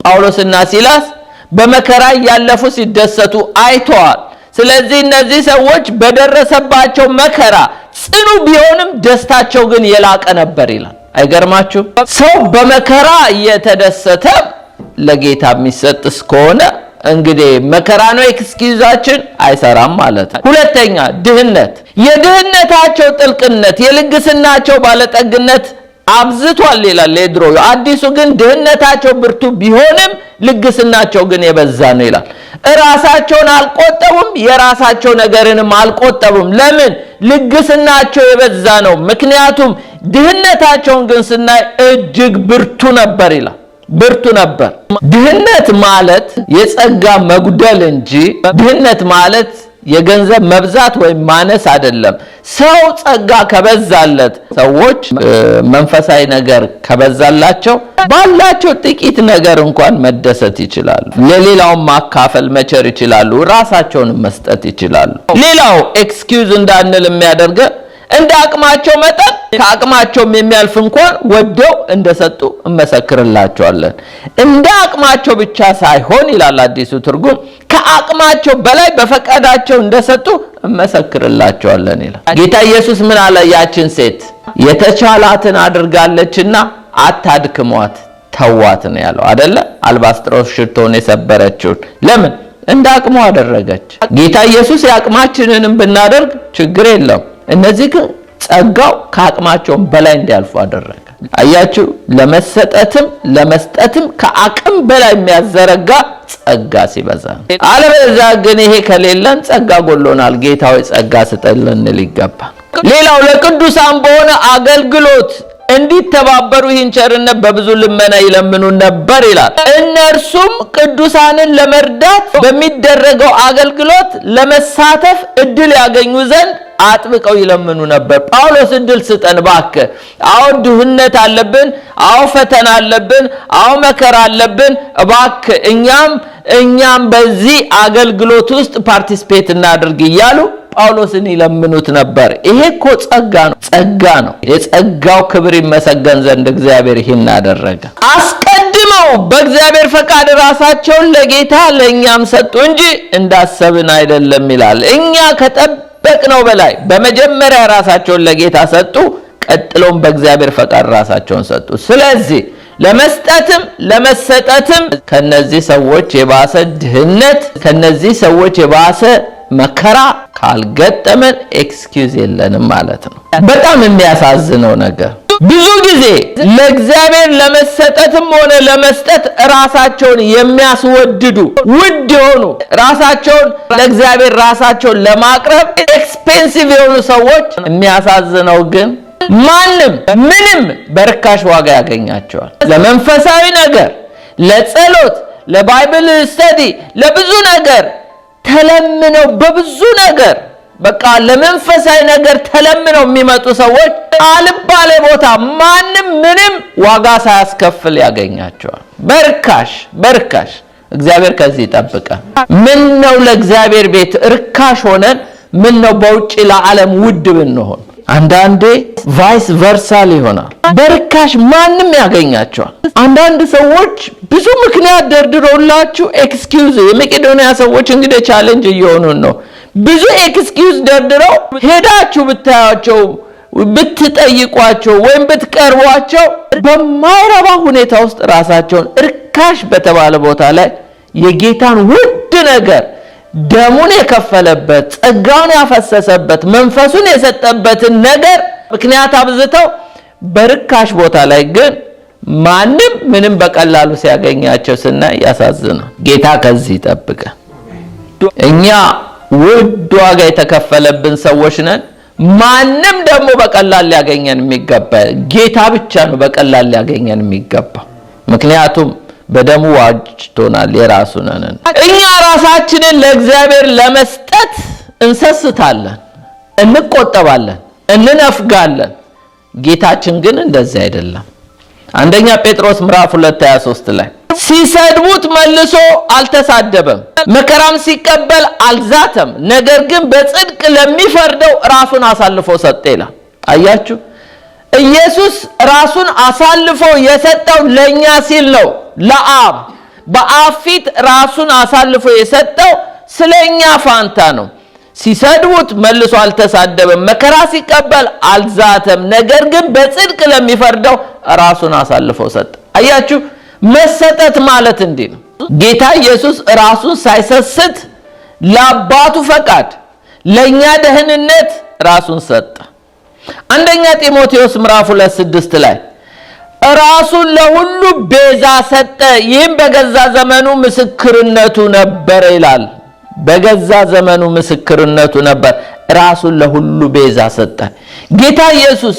ጳውሎስና ሲላስ በመከራ ያለፉ ሲደሰቱ አይተዋል። ስለዚህ እነዚህ ሰዎች በደረሰባቸው መከራ ጽኑ ቢሆንም ደስታቸው ግን የላቀ ነበር ይላል። አይገርማችሁ? ሰው በመከራ የተደሰተ ለጌታ የሚሰጥስ ከሆነ እንግዲህ መከራ ነው ኤክስኪዩዛችን አይሰራም ማለት ነው። ሁለተኛ ድህነት፣ የድህነታቸው ጥልቅነት የልግስናቸው ባለጠግነት አብዝቷል ይላል የድሮ። አዲሱ ግን ድህነታቸው ብርቱ ቢሆንም ልግስናቸው ግን የበዛ ነው ይላል። ራሳቸውን አልቆጠቡም፣ የራሳቸው ነገርንም አልቆጠቡም። ለምን? ልግስናቸው የበዛ ነው። ምክንያቱም ድህነታቸውን ግን ስናይ እጅግ ብርቱ ነበር ይላል። ብርቱ ነበር። ድህነት ማለት የጸጋ መጉደል እንጂ ድህነት ማለት የገንዘብ መብዛት ወይም ማነስ አይደለም። ሰው ጸጋ ከበዛለት ሰዎች መንፈሳዊ ነገር ከበዛላቸው ባላቸው ጥቂት ነገር እንኳን መደሰት ይችላሉ። ለሌላው ማካፈል መቸር ይችላሉ። ራሳቸውን መስጠት ይችላሉ። ሌላው ኤክስኪዩዝ እንዳንል የሚያደርገ እንደ አቅማቸው መጠን ከአቅማቸውም የሚያልፍ እንኳን ወደው እንደሰጡ እንመሰክርላቸዋለን። እንደ አቅማቸው ብቻ ሳይሆን ይላል አዲሱ ትርጉም ከአቅማቸው በላይ በፈቃዳቸው እንደሰጡ እንመሰክርላቸዋለን ይላል። ጌታ ኢየሱስ ምን አለ? ያችን ሴት የተቻላትን አድርጋለችና አታድክሟት ተዋት ነው ያለው አይደለ? አልባስጥሮስ ሽቶን የሰበረችውን ለምን? እንደ አቅሙ አደረገች። ጌታ ኢየሱስ ያቅማችንንም ብናደርግ ችግር የለም። እነዚህ ግን ጸጋው ከአቅማቸው በላይ እንዲያልፉ አደረገ። አያችሁ? ለመሰጠትም ለመስጠትም ከአቅም በላይ የሚያዘረጋ ጸጋ ሲበዛ። አለበለዚያ ግን ይሄ ከሌለን ጸጋ ጎሎናል፣ ጌታዊ ጸጋ ስጠን ልንል ይገባል። ሌላው ለቅዱሳን በሆነ አገልግሎት እንዲተባበሩ ይህን ቸርነት በብዙ ልመና ይለምኑ ነበር ይላል። እነርሱም ቅዱሳንን ለመርዳት በሚደረገው አገልግሎት ለመሳተፍ እድል ያገኙ ዘንድ አጥብቀው ይለምኑ ነበር። ጳውሎስ እድል ስጠን እባክህ፣ አዎ ድህነት አለብን፣ አዎ ፈተና አለብን፣ አዎ መከራ አለብን፣ እባክህ እኛም በዚህ አገልግሎት ውስጥ ፓርቲሲፔት እናድርግ እያሉ ጳውሎስን ይለምኑት ነበር። ይሄ እኮ ጸጋ ነው። የጸጋው ክብር ይመሰገን ዘንድ እግዚአብሔር ይህን አደረገ። አስቀድመው በእግዚአብሔር ፈቃድ ራሳቸውን ለጌታ ለእኛም ሰጡ እንጂ እንዳሰብን አይደለም ይላል። እኛ ከጠበቅነው በላይ በመጀመሪያ ራሳቸውን ለጌታ ሰጡ፣ ቀጥሎም በእግዚአብሔር ፈቃድ ራሳቸውን ሰጡ። ስለዚህ ለመስጠትም ለመሰጠትም ከነዚህ ሰዎች የባሰ ድህነት ከነዚህ ሰዎች የባሰ መከራ ካልገጠመን ኤክስኪዩዝ የለንም ማለት ነው። በጣም የሚያሳዝነው ነገር ብዙ ጊዜ ለእግዚአብሔር ለመሰጠትም ሆነ ለመስጠት ራሳቸውን የሚያስወድዱ ውድ የሆኑ ራሳቸውን ለእግዚአብሔር ራሳቸውን ለማቅረብ ኤክስፔንሲቭ የሆኑ ሰዎች የሚያሳዝነው ግን ማንም ምንም በርካሽ ዋጋ ያገኛቸዋል። ለመንፈሳዊ ነገር፣ ለጸሎት፣ ለባይብል ስተዲ፣ ለብዙ ነገር ተለምነው በብዙ ነገር በቃ ለመንፈሳዊ ነገር ተለምነው የሚመጡ ሰዎች አልባሌ ቦታ ማንም ምንም ዋጋ ሳያስከፍል ያገኛቸዋል። በርካሽ እግዚአብሔር ከዚህ ይጠብቃል። ምን ነው ለእግዚአብሔር ቤት ርካሽ ሆነን ምን ነው በውጪ ለዓለም ውድ ብንሆን? አንዳንዴ ቫይስ ቨርሳል ይሆናል። በርካሽ ማንም ያገኛቸዋል። አንዳንድ ሰዎች ብዙ ምክንያት ደርድረውላችሁ ኤክስኪውዝ የመቄዶንያ ሰዎች እንግዲህ ቻሌንጅ እየሆኑን ነው። ብዙ ኤክስኪውዝ ደርድረው ሄዳችሁ ብታያቸው ብትጠይቋቸው ወይም ብትቀርቧቸው በማይረባ ሁኔታ ውስጥ ራሳቸውን ርካሽ በተባለ ቦታ ላይ የጌታን ውድ ነገር ደሙን የከፈለበት ጸጋውን ያፈሰሰበት መንፈሱን የሰጠበትን ነገር ምክንያት አብዝተው በርካሽ ቦታ ላይ ግን ማንም ምንም በቀላሉ ሲያገኛቸው ስናይ ያሳዝናል። ጌታ ከዚህ ይጠብቀን። እኛ ውድ ዋጋ የተከፈለብን ሰዎች ነን። ማንም ደግሞ በቀላል ሊያገኘን የሚገባ ጌታ ብቻ ነው በቀላል ሊያገኘን የሚገባው። ምክንያቱም በደሙ ዋጅቶናል፣ የራሱ ነን። እኛ ራሳችንን ለእግዚአብሔር ለመስጠት እንሰስታለን፣ እንቆጠባለን፣ እንነፍጋለን። ጌታችን ግን እንደዚህ አይደለም። አንደኛ ጴጥሮስ ምዕራፍ 2:23 ላይ ሲሰድቡት መልሶ አልተሳደበም፣ መከራም ሲቀበል አልዛተም፣ ነገር ግን በጽድቅ ለሚፈርደው ራሱን አሳልፎ ሰጠ ይላል። አያችሁ፣ ኢየሱስ ራሱን አሳልፎ የሰጠው ለኛ ሲል ነው። ለአብ በአብ ፊት ራሱን አሳልፎ የሰጠው ስለኛ ፋንታ ነው። ሲሰድቡት መልሶ አልተሳደበም፣ መከራ ሲቀበል አልዛተም፣ ነገር ግን በጽድቅ ለሚፈርደው ራሱን አሳልፎ ሰጠ። አያችሁ፣ መሰጠት ማለት እንዲህ ነው። ጌታ ኢየሱስ ራሱን ሳይሰስት ለአባቱ ፈቃድ ለኛ ደህንነት ራሱን ሰጠ። አንደኛ ጢሞቴዎስ ምዕራፍ 2:6 ላይ ራሱን ለሁሉ ቤዛ ሰጠ፣ ይህም በገዛ ዘመኑ ምስክርነቱ ነበር ይላል። በገዛ ዘመኑ ምስክርነቱ ነበር። ራሱን ለሁሉ ቤዛ ሰጠ። ጌታ ኢየሱስ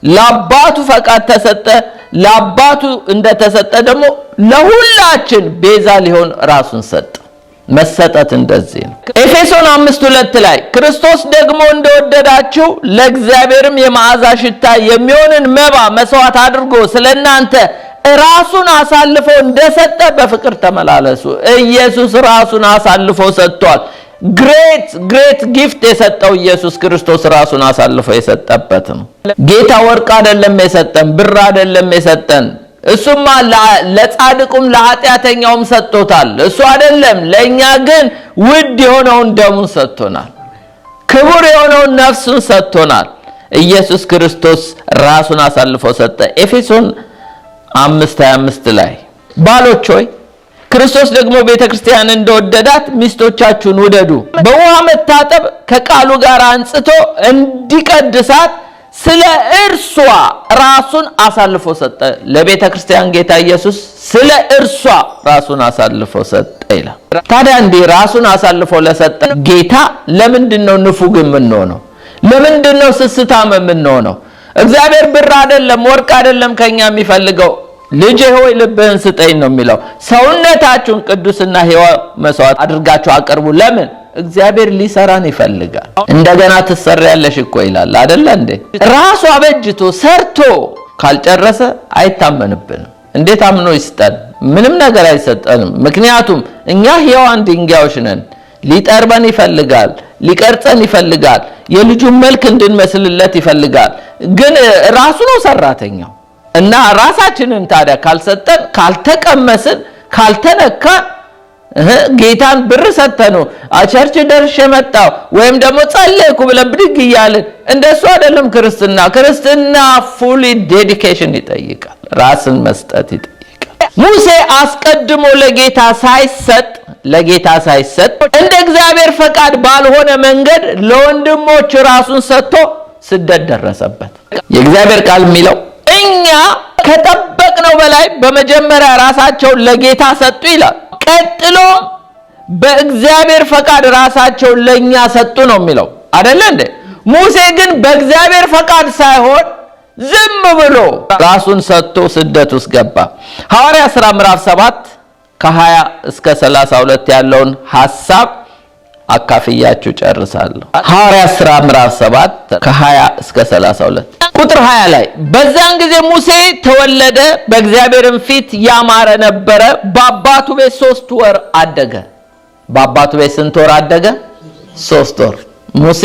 ለአባቱ ፈቃድ ተሰጠ። ለአባቱ እንደተሰጠ ደግሞ ለሁላችን ቤዛ ሊሆን ራሱን ሰጠ። መሰጠት እንደዚህ ነው። ኤፌሶን 5:2 ላይ ክርስቶስ ደግሞ እንደወደዳችሁ ለእግዚአብሔርም የመዓዛ ሽታ የሚሆንን መባ መስዋዕት አድርጎ ስለናንተ ራሱን አሳልፎ እንደሰጠ በፍቅር ተመላለሱ። ኢየሱስ ራሱን አሳልፎ ሰጥቷል። ግሬት ጊፍት የሰጠው ኢየሱስ ክርስቶስ ራሱን አሳልፎ የሰጠበት ነው። ጌታ ወርቅ አይደለም የሰጠን፣ ብር አይደለም የሰጠን። እሱማ ለጻድቁም ለኃጢአተኛውም ሰጥቶታል። እሱ አይደለም፣ ለኛ ግን ውድ የሆነውን ደሙን ሰጥቶናል። ክቡር የሆነውን ነፍሱን ሰጥቶናል። ኢየሱስ ክርስቶስ ራሱን አሳልፎ ሰጠ። ኤፌሶን 5:25 ላይ ባሎች ሆይ ክርስቶስ ደግሞ ቤተክርስቲያን እንደወደዳት ሚስቶቻችሁን ውደዱ፣ በውሃ መታጠብ ከቃሉ ጋር አንጽቶ እንዲቀድሳት ስለ እርሷ ራሱን አሳልፎ ሰጠ። ለቤተክርስቲያን ጌታ ኢየሱስ ስለ እርሷ ራሱን አሳልፎ ሰጠ ይላል። ታዲያ እንዲህ ራሱን አሳልፎ ለሰጠ ጌታ ለምንድነው ንፉግ የምንሆነው? ለምንድነው ስስታም የምንሆነው? እግዚአብሔር ብር አይደለም ወርቅ አይደለም ከኛ የሚፈልገው። ልጄ ሆይ ልብህን ስጠኝ ነው የሚለው። ሰውነታችሁን ቅዱስና ሕያው መስዋዕት አድርጋችሁ አቅርቡ። ለምን? እግዚአብሔር ሊሰራን ይፈልጋል። እንደገና ትሰሪያለሽ እኮ ይላል አይደለ እንዴ? ራሱ አበጅቶ ሰርቶ ካልጨረሰ አይታመንብንም። እንዴት አምኖ ይስጠን? ምንም ነገር አይሰጠንም። ምክንያቱም እኛ ሕያዋን ድንጋዮች ነን። ሊጠርበን ይፈልጋል፣ ሊቀርጸን ይፈልጋል፣ የልጁን መልክ እንድንመስልለት ይፈልጋል። ግን ራሱ ነው ሰራተኛው። እና ራሳችንን ታዲያ ካልሰጠን፣ ካልተቀመስን፣ ካልተነካን ጌታን ብር ሰጠነው ቸርች ደርሼ መጣው ወይም ደግሞ ጸለይኩ ብለን ብድግ እያልን እንደሱ አይደለም ክርስትና። ክርስትና ፉሊ ዴዲኬሽን ይጠይቃል፣ ራስን መስጠት ይጠይቃል። ሙሴ አስቀድሞ ለጌታ ሳይሰጥ እንደ እግዚአብሔር ፈቃድ ባልሆነ መንገድ ለወንድሞች ራሱን ሰጥቶ ስደት ደረሰበት። የእግዚአብሔር ቃል የሚለው እኛ ከጠበቅነው በላይ በመጀመሪያ ራሳቸውን ለጌታ ሰጡ ይላል። ቀጥሎ በእግዚአብሔር ፈቃድ ራሳቸውን ለኛ ሰጡ ነው የሚለው አይደለ እንዴ? ሙሴ ግን በእግዚአብሔር ፈቃድ ሳይሆን ዝም ብሎ ራሱን ሰጥቶ ስደት ውስጥ ገባ። ሐዋርያት ሥራ ምዕራፍ 7 ከ20 እስከ 32 ያለውን ሐሳብ አካፍያችሁ ጨርሳለሁ። ሐዋርያት ሥራ ምዕራፍ 7 ከ20 እስከ 32 ቁጥር 20 ላይ በዛን ጊዜ ሙሴ ተወለደ፣ በእግዚአብሔርም ፊት ያማረ ነበረ፣ በአባቱ ቤት 3 ወር አደገ። በአባቱ ቤት ስንት ወር አደገ? 3 ወር። ሙሴ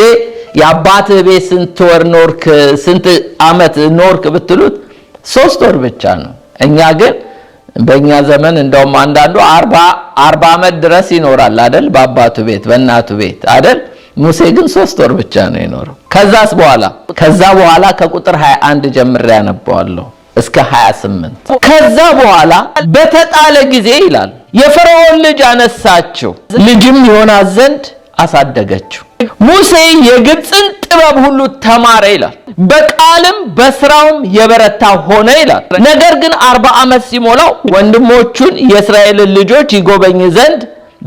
የአባትህ ቤት ስንት ወር ኖርክ፣ ስንት ዓመት ኖርክ ብትሉት 3 ወር ብቻ ነው። እኛ ግን በእኛ ዘመን እንደውም አንዳንዱ 40 ዓመት ድረስ ይኖራል አይደል? በአባቱ ቤት በእናቱ ቤት አይደል? ሙሴ ግን 3 ወር ብቻ ነው የኖረው። ከዛ በኋላ ከቁጥር 21 ጀምሬ ያነባዋለሁ እስከ 28። ከዛ በኋላ በተጣለ ጊዜ ይላል የፈርዖን ልጅ አነሳችው፣ ልጅም ይሆናት ዘንድ አሳደገችው። ሙሴ የግብፅን ጥበብ ሁሉ ተማረ ይላል፣ በቃልም በስራውም የበረታ ሆነ ይላል። ነገር ግን 40 ዓመት ሲሞላው ወንድሞቹን የእስራኤልን ልጆች ይጎበኝ ዘንድ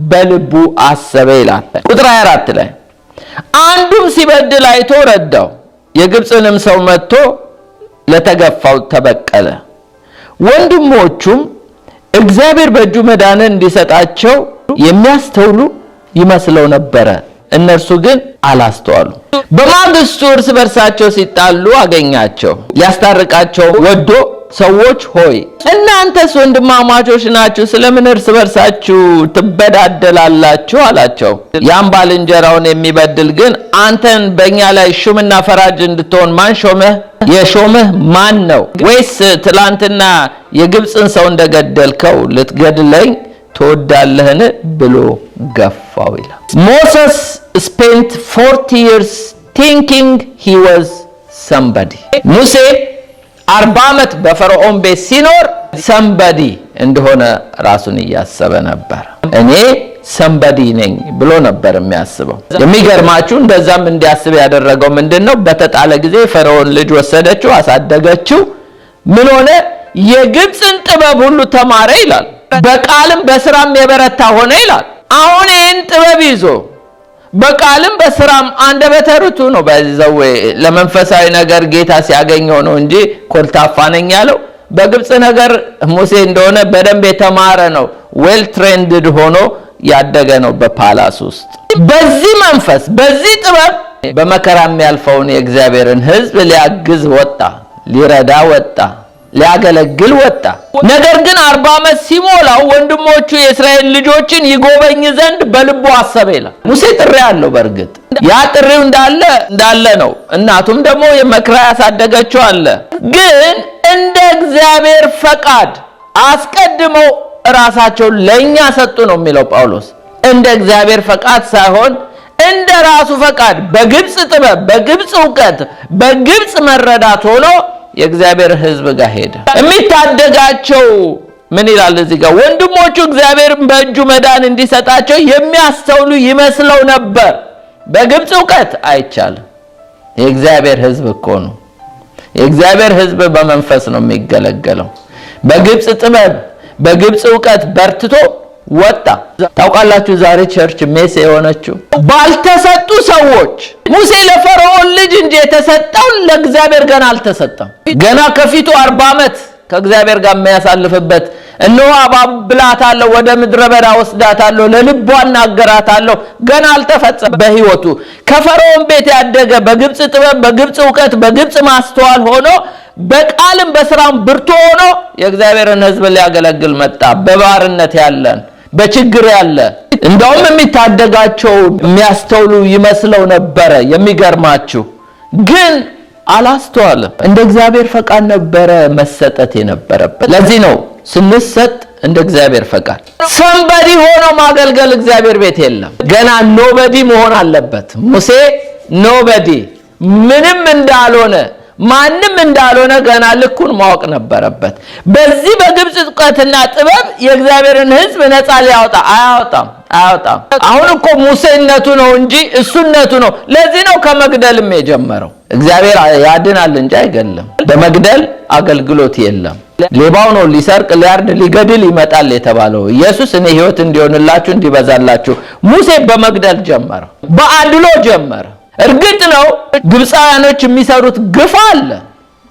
በልቡ አሰበ ይላል። ቁጥር 24 ላይ አንዱም ሲበድል አይቶ ረዳው፣ የግብፅንም ሰው መጥቶ ለተገፋው ተበቀለ። ወንድሞቹም እግዚአብሔር በእጁ መዳንን እንዲሰጣቸው የሚያስተውሉ ይመስለው ነበረ፣ እነርሱ ግን አላስተዋሉ። በማግስቱ እርስ በርሳቸው ሲጣሉ አገኛቸው። ሊያስታርቃቸው ወዶ ሰዎች ሆይ እናንተስ ወንድማማቾች ናችሁ፣ ስለምን እርስ በርሳችሁ ትበዳደላላችሁ አላቸው። ያም ባልንጀራውን የሚበድል ግን አንተን በእኛ ላይ ሹምና ፈራጅ እንድትሆን ማን ሾመህ? የሾመህ ማን ነው? ወይስ ትላንትና የግብፅን ሰው እንደገደልከው ልትገድለኝ ትወዳለህን ብሎ ገፋው ይላል። Moses spent 40 years thinking he was somebody. ሙሴ 40 ዓመት በፈርዖን ቤት ሲኖር ሰምበዲ እንደሆነ ራሱን እያሰበ ነበር። እኔ ሰምበዲ ነኝ ብሎ ነበር የሚያስበው። የሚገርማችሁ እንደዛም እንዲያስብ ያደረገው ምንድነው? በተጣለ ጊዜ ፈርዖን ልጅ ወሰደችው፣ አሳደገችው። ምን ሆነ? የግብፅን ጥበብ ሁሉ ተማረ ይላል፣ በቃልም በስራም የበረታ ሆነ ይላል። አሁን ይህን ጥበብ ይዞ በቃልም በስራም አንደበተ ርቱዕ ነው። በዛው ለመንፈሳዊ ነገር ጌታ ሲያገኘው ነው እንጂ ኮልታፋ ነኝ ያለው። በግብፅ ነገር ሙሴ እንደሆነ በደንብ የተማረ ነው። ዌል ትሬንድድ ሆኖ ያደገ ነው በፓላስ ውስጥ። በዚህ መንፈስ በዚህ ጥበብ በመከራ የሚያልፈውን የእግዚአብሔርን ሕዝብ ሊያግዝ ወጣ፣ ሊረዳ ወጣ፣ ሊያገለግል ወጣ። ነገር ግን 40 ዓመት ሲሞላው ወንድሞቹ የእስራኤል ልጆችን ይጎበኝ ዘንድ በልቡ አሰበ ይላል። ሙሴ ጥሪ አለው። በእርግጥ ያ ጥሪው እንዳለ ነው። እናቱም ደግሞ የመክራ ያሳደገችው አለ። ግን እንደ እግዚአብሔር ፈቃድ አስቀድመው ራሳቸው ለኛ ሰጡ ነው የሚለው ጳውሎስ። እንደ እግዚአብሔር ፈቃድ ሳይሆን እንደ ራሱ ፈቃድ በግብፅ ጥበብ፣ በግብፅ ዕውቀት፣ በግብፅ መረዳት ሆኖ የእግዚአብሔር ሕዝብ ጋር ሄደ። የሚታደጋቸው ምን ይላል እዚህ ጋር? ወንድሞቹ እግዚአብሔር በእጁ መዳን እንዲሰጣቸው የሚያስተውሉ ይመስለው ነበር። በግብፅ ዕውቀት አይቻልም። የእግዚአብሔር ሕዝብ እኮ ነው። የእግዚአብሔር ሕዝብ በመንፈስ ነው የሚገለገለው። በግብፅ ጥበብ፣ በግብፅ ዕውቀት በርትቶ ወጣ። ታውቃላችሁ ዛሬ ቸርች ሜስ የሆነችው ባልተሰጡ ሰዎች። ሙሴ ለፈርዖን ልጅ እንጂ የተሰጠው ለእግዚአብሔር ገና አልተሰጠም። ገና ከፊቱ 40 ዓመት ከእግዚአብሔር ጋር የሚያሳልፍበት እነሆ አባብላታለሁ፣ ወደ ምድረ በዳ ወስዳታለሁ፣ ለልቧ እናገራታለሁ ገና አልተፈጸመ በህይወቱ። ከፈርዖን ቤት ያደገ በግብፅ ጥበብ፣ በግብፅ ዕውቀት፣ በግብፅ ማስተዋል ሆኖ በቃልም በስራም ብርቱ ሆኖ የእግዚአብሔርን ሕዝብ ሊያገለግል መጣ። በባርነት ያለን፣ በችግር ያለ እንደውም የሚታደጋቸው የሚያስተውሉ ይመስለው ነበረ። የሚገርማችሁ ግን አላስተዋለም። እንደ እግዚአብሔር ፈቃድ ነበረ መሰጠት የነበረበት። ለዚህ ነው ስንሰጥ እንደ እግዚአብሔር ፈቃድ ሰምበዲ ሆኖ ማገልገል እግዚአብሔር ቤት የለም። ገና ኖበዲ መሆን አለበት። ሙሴ ኖበዲ ምንም እንዳልሆነ ማንም እንዳልሆነ ገና ልኩን ማወቅ ነበረበት። በዚህ በግብፅ ዕውቀትና ጥበብ የእግዚአብሔርን ሕዝብ ነፃ ሊያወጣ አያወጣም። አሁን እኮ ሙሴነቱ ነው እንጂ እሱነቱ ነው። ለዚህ ነው ከመግደልም የጀመረው። እግዚአብሔር ያድናል እንጂ አይገለም። በመግደል አገልግሎት የለም። ሌባው ነው ሊሰርቅ፣ ሊያርድ፣ ሊገድል ይመጣል የተባለው ኢየሱስ እኔ ሕይወት እንዲሆንላችሁ እንዲበዛላችሁ። ሙሴ በመግደል ጀመረ፣ በአድሎ ጀመረ። እርግጥ ነው ግብፃውያኖች የሚሰሩት ግፍ አለ።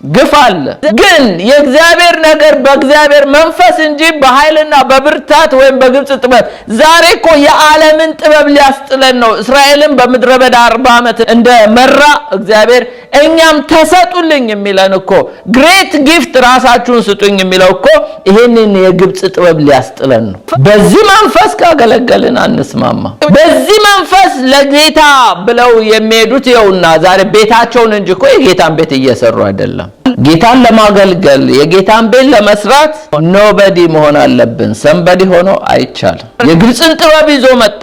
ግፍ አለ። ግን የእግዚአብሔር ነገር በእግዚአብሔር መንፈስ እንጂ በኃይልና በብርታት ወይም በግብጽ ጥበብ ዛሬ እኮ የዓለምን ጥበብ ሊያስጥለን ነው። እስራኤልን በምድረ በዳ 40 ዓመት እንደመራ እግዚአብሔር እኛም ተሰጡልኝ የሚለን እኮ ግሬት ጊፍት ራሳችሁን ስጡኝ የሚለው እኮ ይሄንን የግብጽ ጥበብ ሊያስጥለን ነው። በዚህ መንፈስ ካገለገልን አንስማማ። በዚህ መንፈስ ለጌታ ብለው የሚሄዱት ይኸውና ዛሬ ቤታቸውን እንጂ እኮ የጌታን ቤት እየሰሩ አይደለም። ጌታን ለማገልገል የጌታን ቤት ለመስራት ኖበዲ መሆን አለብን። ሰንበዲ ሆኖ አይቻልም። የግብጽን ጥበብ ይዞ መጣ።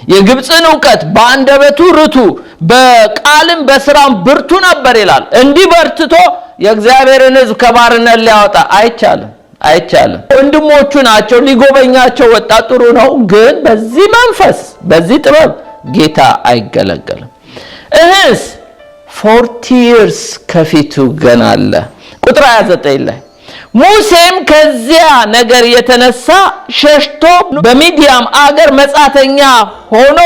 የግብጽን ዕውቀት በአንደበቱ ርቱ በቃልም በስራም ብርቱ ነበር ይላል። እንዲህ በርትቶ የእግዚአብሔርን ሕዝብ ከባርነት ሊያወጣ አይቻልም። ወንድሞቹ ናቸው ሊጎበኛቸው ወጣ። ጥሩ ነው። ግን በዚህ መንፈስ በዚህ ጥበብ ጌታ አይገለገልም። 40 years ከፊቱ ገና አለ። ቁጥር 29 ላይ ሙሴም ከዚያ ነገር የተነሳ ሸሽቶ በሚዲያም አገር መጻተኛ ሆኖ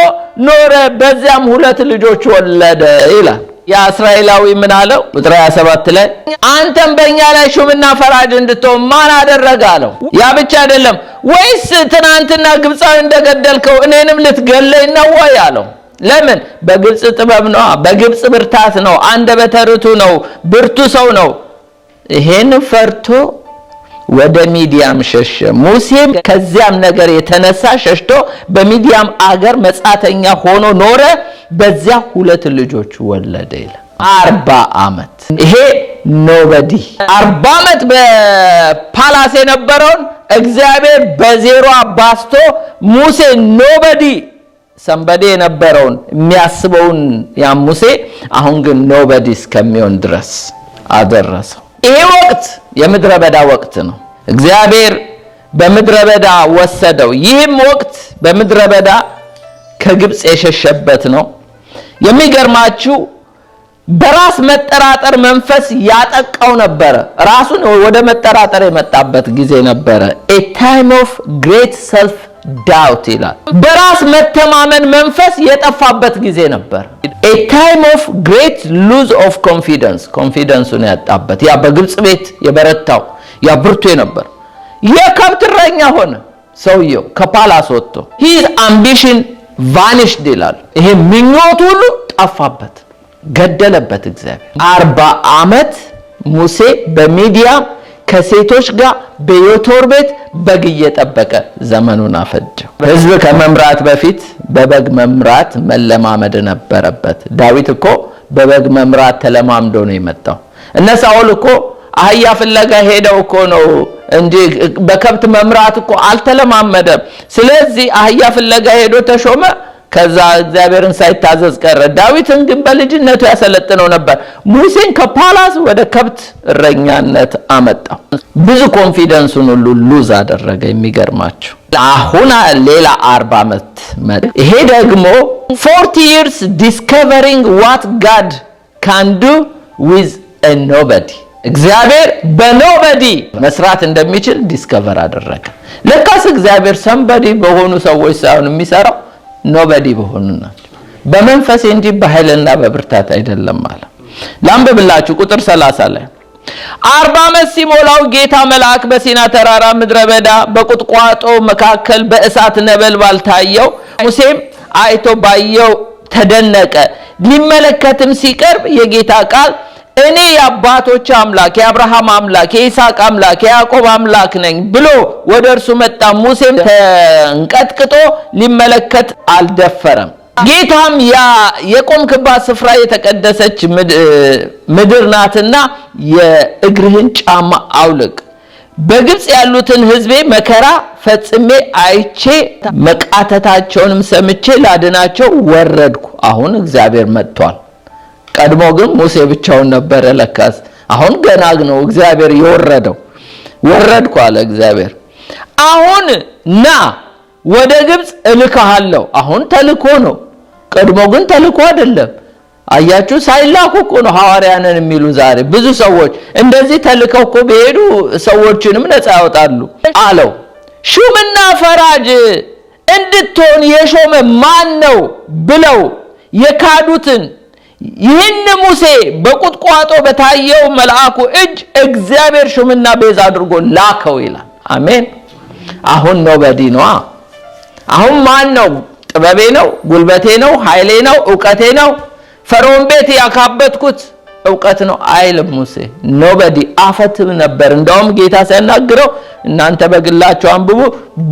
ኖረ፣ በዚያም 2 ልጆች ወለደ ይላል። ያ እስራኤላዊ ምን አለው? ቁጥር 27 ላይ አንተም በእኛ ላይ ሹምና ፈራጅ እንድትሆን ማን አደረገ አለው። ያ ብቻ አይደለም፣ ወይስ ትናንትና ግብፃዊ እንደገደልከው እኔንም ልትገለኝ ነው ወይ አለው። ለምን? በግብጽ ጥበብ ነው፣ በግብጽ ብርታት ነው፣ አንደበተ ርቱዕ ነው፣ ብርቱ ሰው ነው። ይሄን ፈርቶ ወደ ሚዲያም ሸሸ። ሙሴም ከዚያም ነገር የተነሳ ሸሽቶ በሚዲያም አገር መጻተኛ ሆኖ ኖረ፣ በዚያ 2 ልጆች ወለደ ይላል። 40 ዓመት ይሄ ኖበዲ 40 ዓመት በፓላስ የነበረውን እግዚአብሔር በዜሮ አባስቶ ሙሴ ኖበዲ ሰንበዲ የነበረውን የሚያስበውን ያ ሙሴ አሁን ግን ኖበዲ እስከሚሆን ድረስ አደረሰው። ይሄ ወቅት የምድረ በዳ ወቅት ነው። እግዚአብሔር በምድረ በዳ ወሰደው። ይህም ወቅት በምድረ በዳ ከግብጽ የሸሸበት ነው። የሚገርማችሁ በራስ መጠራጠር መንፈስ ያጠቃው ነበረ። ራሱን ወደ መጠራጠር የመጣበት ጊዜ ነበረ። a time of great self doubt ይላል። በራስ መተማመን መንፈስ የጠፋበት ጊዜ ነበር። a time of great lose of confidence ያጣበት። ያ በግብጽ ቤት የበረታው ያ ብርቱ ነበር። የከብት እረኛ ሆነ ሰውየው ከፓላስ ወጥቶ his ambition vanished ይላል። ይሄ ምኞቱ ሁሉ ጠፋበት፣ ገደለበት እግዚአብሔር። 40 ዓመት ሙሴ በሚዲያም ከሴቶች ጋር በዮቶር ቤት በግ እየጠበቀ ዘመኑን አፈጀው። ሕዝብ ከመምራት በፊት በበግ መምራት መለማመድ ነበረበት። ዳዊት እኮ በበግ መምራት ተለማምዶ ነው የመጣው። እነ ሳኦል እኮ አህያ ፍለጋ ሄደው እኮ ነው እንጂ በከብት መምራት እኮ አልተለማመደም። ስለዚህ አህያ ፍለጋ ሄዶ ተሾመ። ከዛ እግዚአብሔርን ሳይታዘዝ ቀረ። ዳዊትን ግን በልጅነቱ ያሰለጥነው ነበር። ሙሴን ከፓላስ ወደ ከብት እረኛነት አመጣው። ብዙ ኮንፊደንሱን ሁሉ ሉዝ አደረገ። የሚገርማችሁ አሁን ሌላ 40 ዓመት መጣ። ይሄ ደግሞ 40 years discovering what God can do with a nobody። እግዚአብሔር በኖበዲ መስራት እንደሚችል ዲስከቨር አደረገ። ለካስ እግዚአብሔር ሰምበዲ በሆኑ ሰዎች ሳይሆን የሚሰራው ኖበዲ በሆኑ ናቸው። በመንፈስ እንጂ በኃይልና በብርታት አይደለም ማለት። ላንብብላችሁ ቁጥር 30 ላይ 40 ዓመት ሲሞላው ጌታ መልአክ በሲና ተራራ ምድረ በዳ በቁጥቋጦ መካከል በእሳት ነበልባል ታየው። ሙሴም አይቶ ባየው ተደነቀ። ሊመለከትም ሲቀርብ የጌታ ቃል እኔ የአባቶች አምላክ የአብርሃም አምላክ የይስሐቅ አምላክ የያዕቆብ አምላክ ነኝ ብሎ ወደ እርሱ መጣ። ሙሴም ተንቀጥቅጦ ሊመለከት አልደፈረም። ጌታም ያ የቆምክባት ስፍራ የተቀደሰች ምድር ናትና የእግርህን ጫማ አውልቅ፣ በግብጽ ያሉትን ሕዝቤ መከራ ፈጽሜ አይቼ መቃተታቸውንም ሰምቼ ላድናቸው ወረድኩ። አሁን እግዚአብሔር መጥቷል። ቀድሞ ግን ሙሴ ብቻውን ነበር ለካስ። አሁን ገና ነው እግዚአብሔር የወረደው። ወረድኩ አለ እግዚአብሔር። አሁን ና ወደ ግብጽ እልካለሁ። አሁን ተልኮ ነው። ቀድሞ ግን ተልኮ አይደለም። አያችሁ፣ ሳይላኩ እኮ ነው ሐዋርያንን የሚሉ ዛሬ ብዙ ሰዎች እንደዚህ ተልከው እኮ ቢሄዱ ሰዎችንም ነፃ ያወጣሉ አለው። ሹምና ፈራጅ እንድትሆን የሾመ ማን ነው ብለው የካዱትን ይህን ሙሴ በቁጥቋጦ በታየው መልአኩ እጅ እግዚአብሔር ሹምና ቤዛ አድርጎ ላከው ይላል። አሜን። አሁን ኖበዲ ነው። አሁን ማን ነው? ጥበቤ ነው፣ ጉልበቴ ነው፣ ኃይሌ ነው፣ ዕውቀቴ ነው፣ ፈርዖን ቤት ያካበትኩት ዕውቀት ነው አይልም ሙሴ። ኖበዲ አፈትም ነበር። እንደውም ጌታ ሲያናግረው እናንተ በግላችሁ አንብቡ፣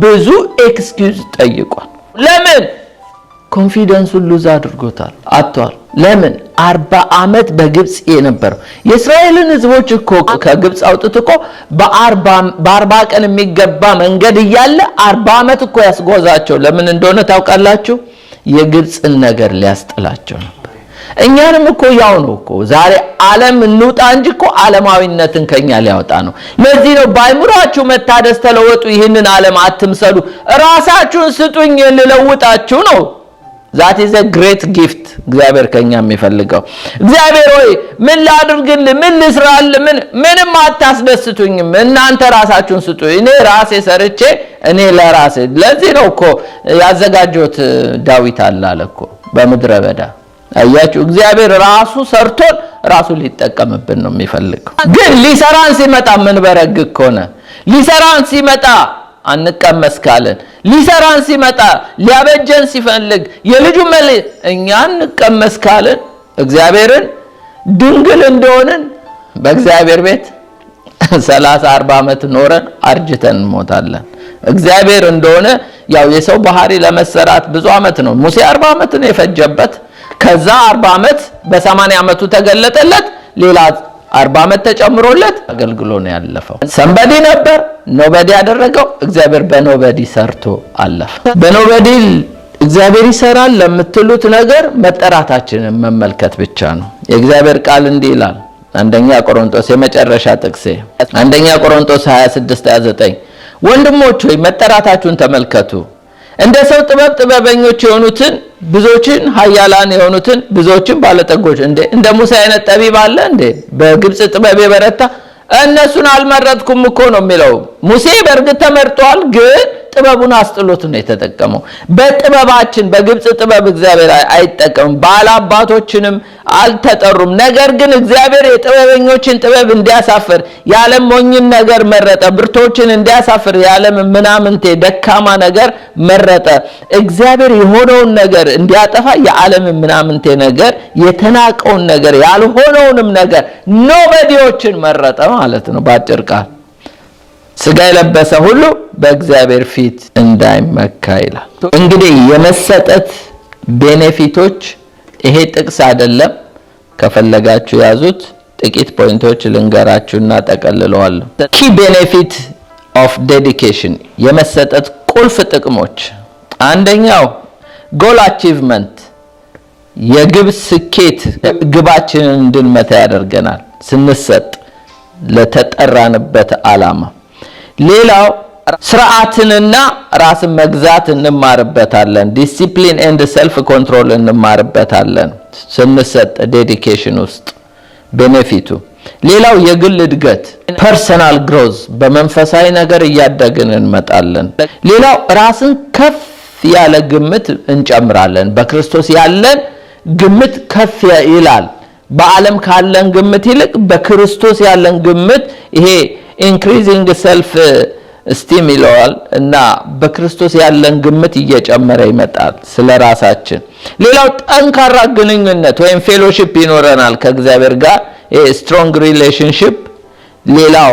ብዙ ኤክስኪውዝ ጠይቋል። ለምን? ኮንፊደንሱን ሉዝ አድርጎታል፣ አጥቷል። ለምን? 40 ዓመት በግብጽ የነበረው የእስራኤልን ሕዝቦች እኮ ከግብጽ አውጥቶ እኮ በ40 ቀን የሚገባ መንገድ እያለ 40 ዓመት እኮ ያስጓዛቸው ለምን እንደሆነ ታውቃላችሁ? የግብጽን ነገር ሊያስጥላቸው ነበር። እኛንም እኮ ያው ነው እኮ ዛሬ ዓለም እንውጣ እንጂ እኮ ዓለማዊነትን ከኛ ሊያወጣ ነው። ለዚህ ነው በአይምሮአችሁ መታደስ ተለወጡ፣ ይህንን ዓለም አትምሰሉ፣ ራሳችሁን ስጡኝ ልለውጣችሁ ነው። that is a great gift እግዚአብሔር ከኛ የሚፈልገው። እግዚአብሔር ሆይ ምን ላድርግልህ፣ ምን ልስራልህ፣ ምንም አታስደስቱኝም፣ እናንተ ራሳችሁን ስጡ፣ እኔ ራሴ ሰርቼ እኔ ለራሴ። ለዚህ ነው እኮ ያዘጋጀሁት ዳዊት አለ እኮ በምድረ በዳ። አያችሁ እግዚአብሔር ራሱ ሰርቶን ራሱ ሊጠቀምብን ነው የሚፈልገው። ግን ሊሰራን ሲመጣ ምን በረግግ ከሆነ ሊሰራን ሲመጣ አንቀመስ ካለን ሊሰራን ሲመጣ ሊያበጀን ሲፈልግ የልጁ እኛ አንቀመስ ካለን እግዚአብሔርን ድንግል እንደሆነን በእግዚአብሔር ቤት 30-40 ዓመት ኖረን አርጅተን እንሞታለን። እግዚአብሔር እንደሆነ ያው የሰው ባህሪ ለመሰራት ብዙ ዓመት ነው። ሙሴ 40 ዓመት ነው የፈጀበት። ከዛ 40 ዓመት በ80 ዓመቱ ተገለጠለት። ሌላ 40 ዓመት ተጨምሮለት አገልግሎ ነው ያለፈው። ሰንበዲ ነበር ኖበዲ ያደረገው። እግዚአብሔር በኖበዲ ሰርቶ አለፈ። በኖበዲ እግዚአብሔር ይሰራል ለምትሉት ነገር መጠራታችንን መመልከት ብቻ ነው። የእግዚአብሔር ቃል እንዲህ ይላል። አንደኛ ቆሮንቶስ የመጨረሻ ጥቅሴ አንደኛ ቆሮንቶስ 26:29 ወንድሞች ሆይ መጠራታችሁን ተመልከቱ። እንደ ሰው ጥበበኞች የሆኑትን ብዙዎችን ኃያላን የሆኑትን ብዙዎችን ባለጠጎች እንደ ሙሴ አይነት ጠቢብ አለ እንዴ? በግብጽ ጥበብ የበረታ እነሱን አልመረጥኩም እኮ ነው የሚለው። ሙሴ በእርግጥ ተመርጧል፣ ግን ጥበቡን አስጥሎት ነው የተጠቀመው። በጥበባችን በግብጽ ጥበብ እግዚአብሔር አይጠቀምም። ባላባቶችንም አልተጠሩም። ነገር ግን እግዚአብሔር የጥበበኞችን ጥበብ እንዲያሳፍር የዓለም ሞኝን ነገር መረጠ። ብርቶችን እንዲያሳፍር የዓለም ምናምንቴ ደካማ ነገር መረጠ። እግዚአብሔር የሆነውን ነገር እንዲያጠፋ የዓለም ምናምንቴ ነገር የተናቀውን ነገር ያልሆነውንም ነገር ኖበዲዎችን መረጠ ማለት ነው ባጭር ቃል። ስጋ የለበሰ ሁሉ በእግዚአብሔር ፊት እንዳይመካ ይላል። እንግዲህ የመሰጠት ቤኔፊቶች ይሄ ጥቅስ አይደለም። ከፈለጋችሁ ያዙት። ጥቂት ፖይንቶች ልንገራችሁና ጠቀልለዋለሁ። ኪ ቤኔፊት ኦፍ ዴዲኬሽን የመሰጠት ቁልፍ ጥቅሞች፣ አንደኛው ጎል አቺቭመንት የግብ ስኬት፣ ግባችንን እንድንመታ ያደርገናል ስንሰጥ ለተጠራንበት ዓላማ። ሌላው ስርዓትንና ራስን መግዛት እንማርበታለን። ዲሲፕሊን ኤንድ ሰልፍ ኮንትሮል እንማርበታለን ስንሰጥ ዴዲኬሽን ውስጥ ቤኔፊቱ። ሌላው የግል እድገት ፐርሰናል ግሮዝ፣ በመንፈሳዊ ነገር እያደግን እንመጣለን። ሌላው ራስን ከፍ ያለ ግምት እንጨምራለን። በክርስቶስ ያለን ግምት ከፍ ይላል። በዓለም ካለን ግምት ይልቅ በክርስቶስ ያለን ግምት ይሄ ኢንክሪዚንግ ሰልፍ ስቲም ይለዋል እና በክርስቶስ ያለን ግምት እየጨመረ ይመጣል ስለራሳችን። ሌላው ጠንካራ ግንኙነት ወይም ፌሎሺፕ ይኖረናል ከእግዚአብሔር ጋር ስትሮንግ ሪሌሽንሺፕ። ሌላው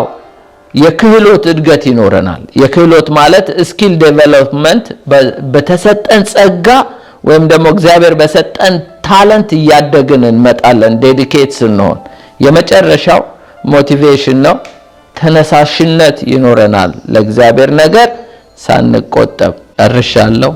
የክህሎት እድገት ይኖረናል። የክህሎት ማለት ስኪል ዴቨሎፕመንት፣ በተሰጠን ጸጋ ወይም ደግሞ እግዚአብሔር በሰጠን ታለንት እያደግን እንመጣለን ዴዲኬት ስንሆን። የመጨረሻው ሞቲቬሽን ነው። ተነሳሽነት ይኖረናል ለእግዚአብሔር ነገር ሳንቆጠብ። እርሻለሁ።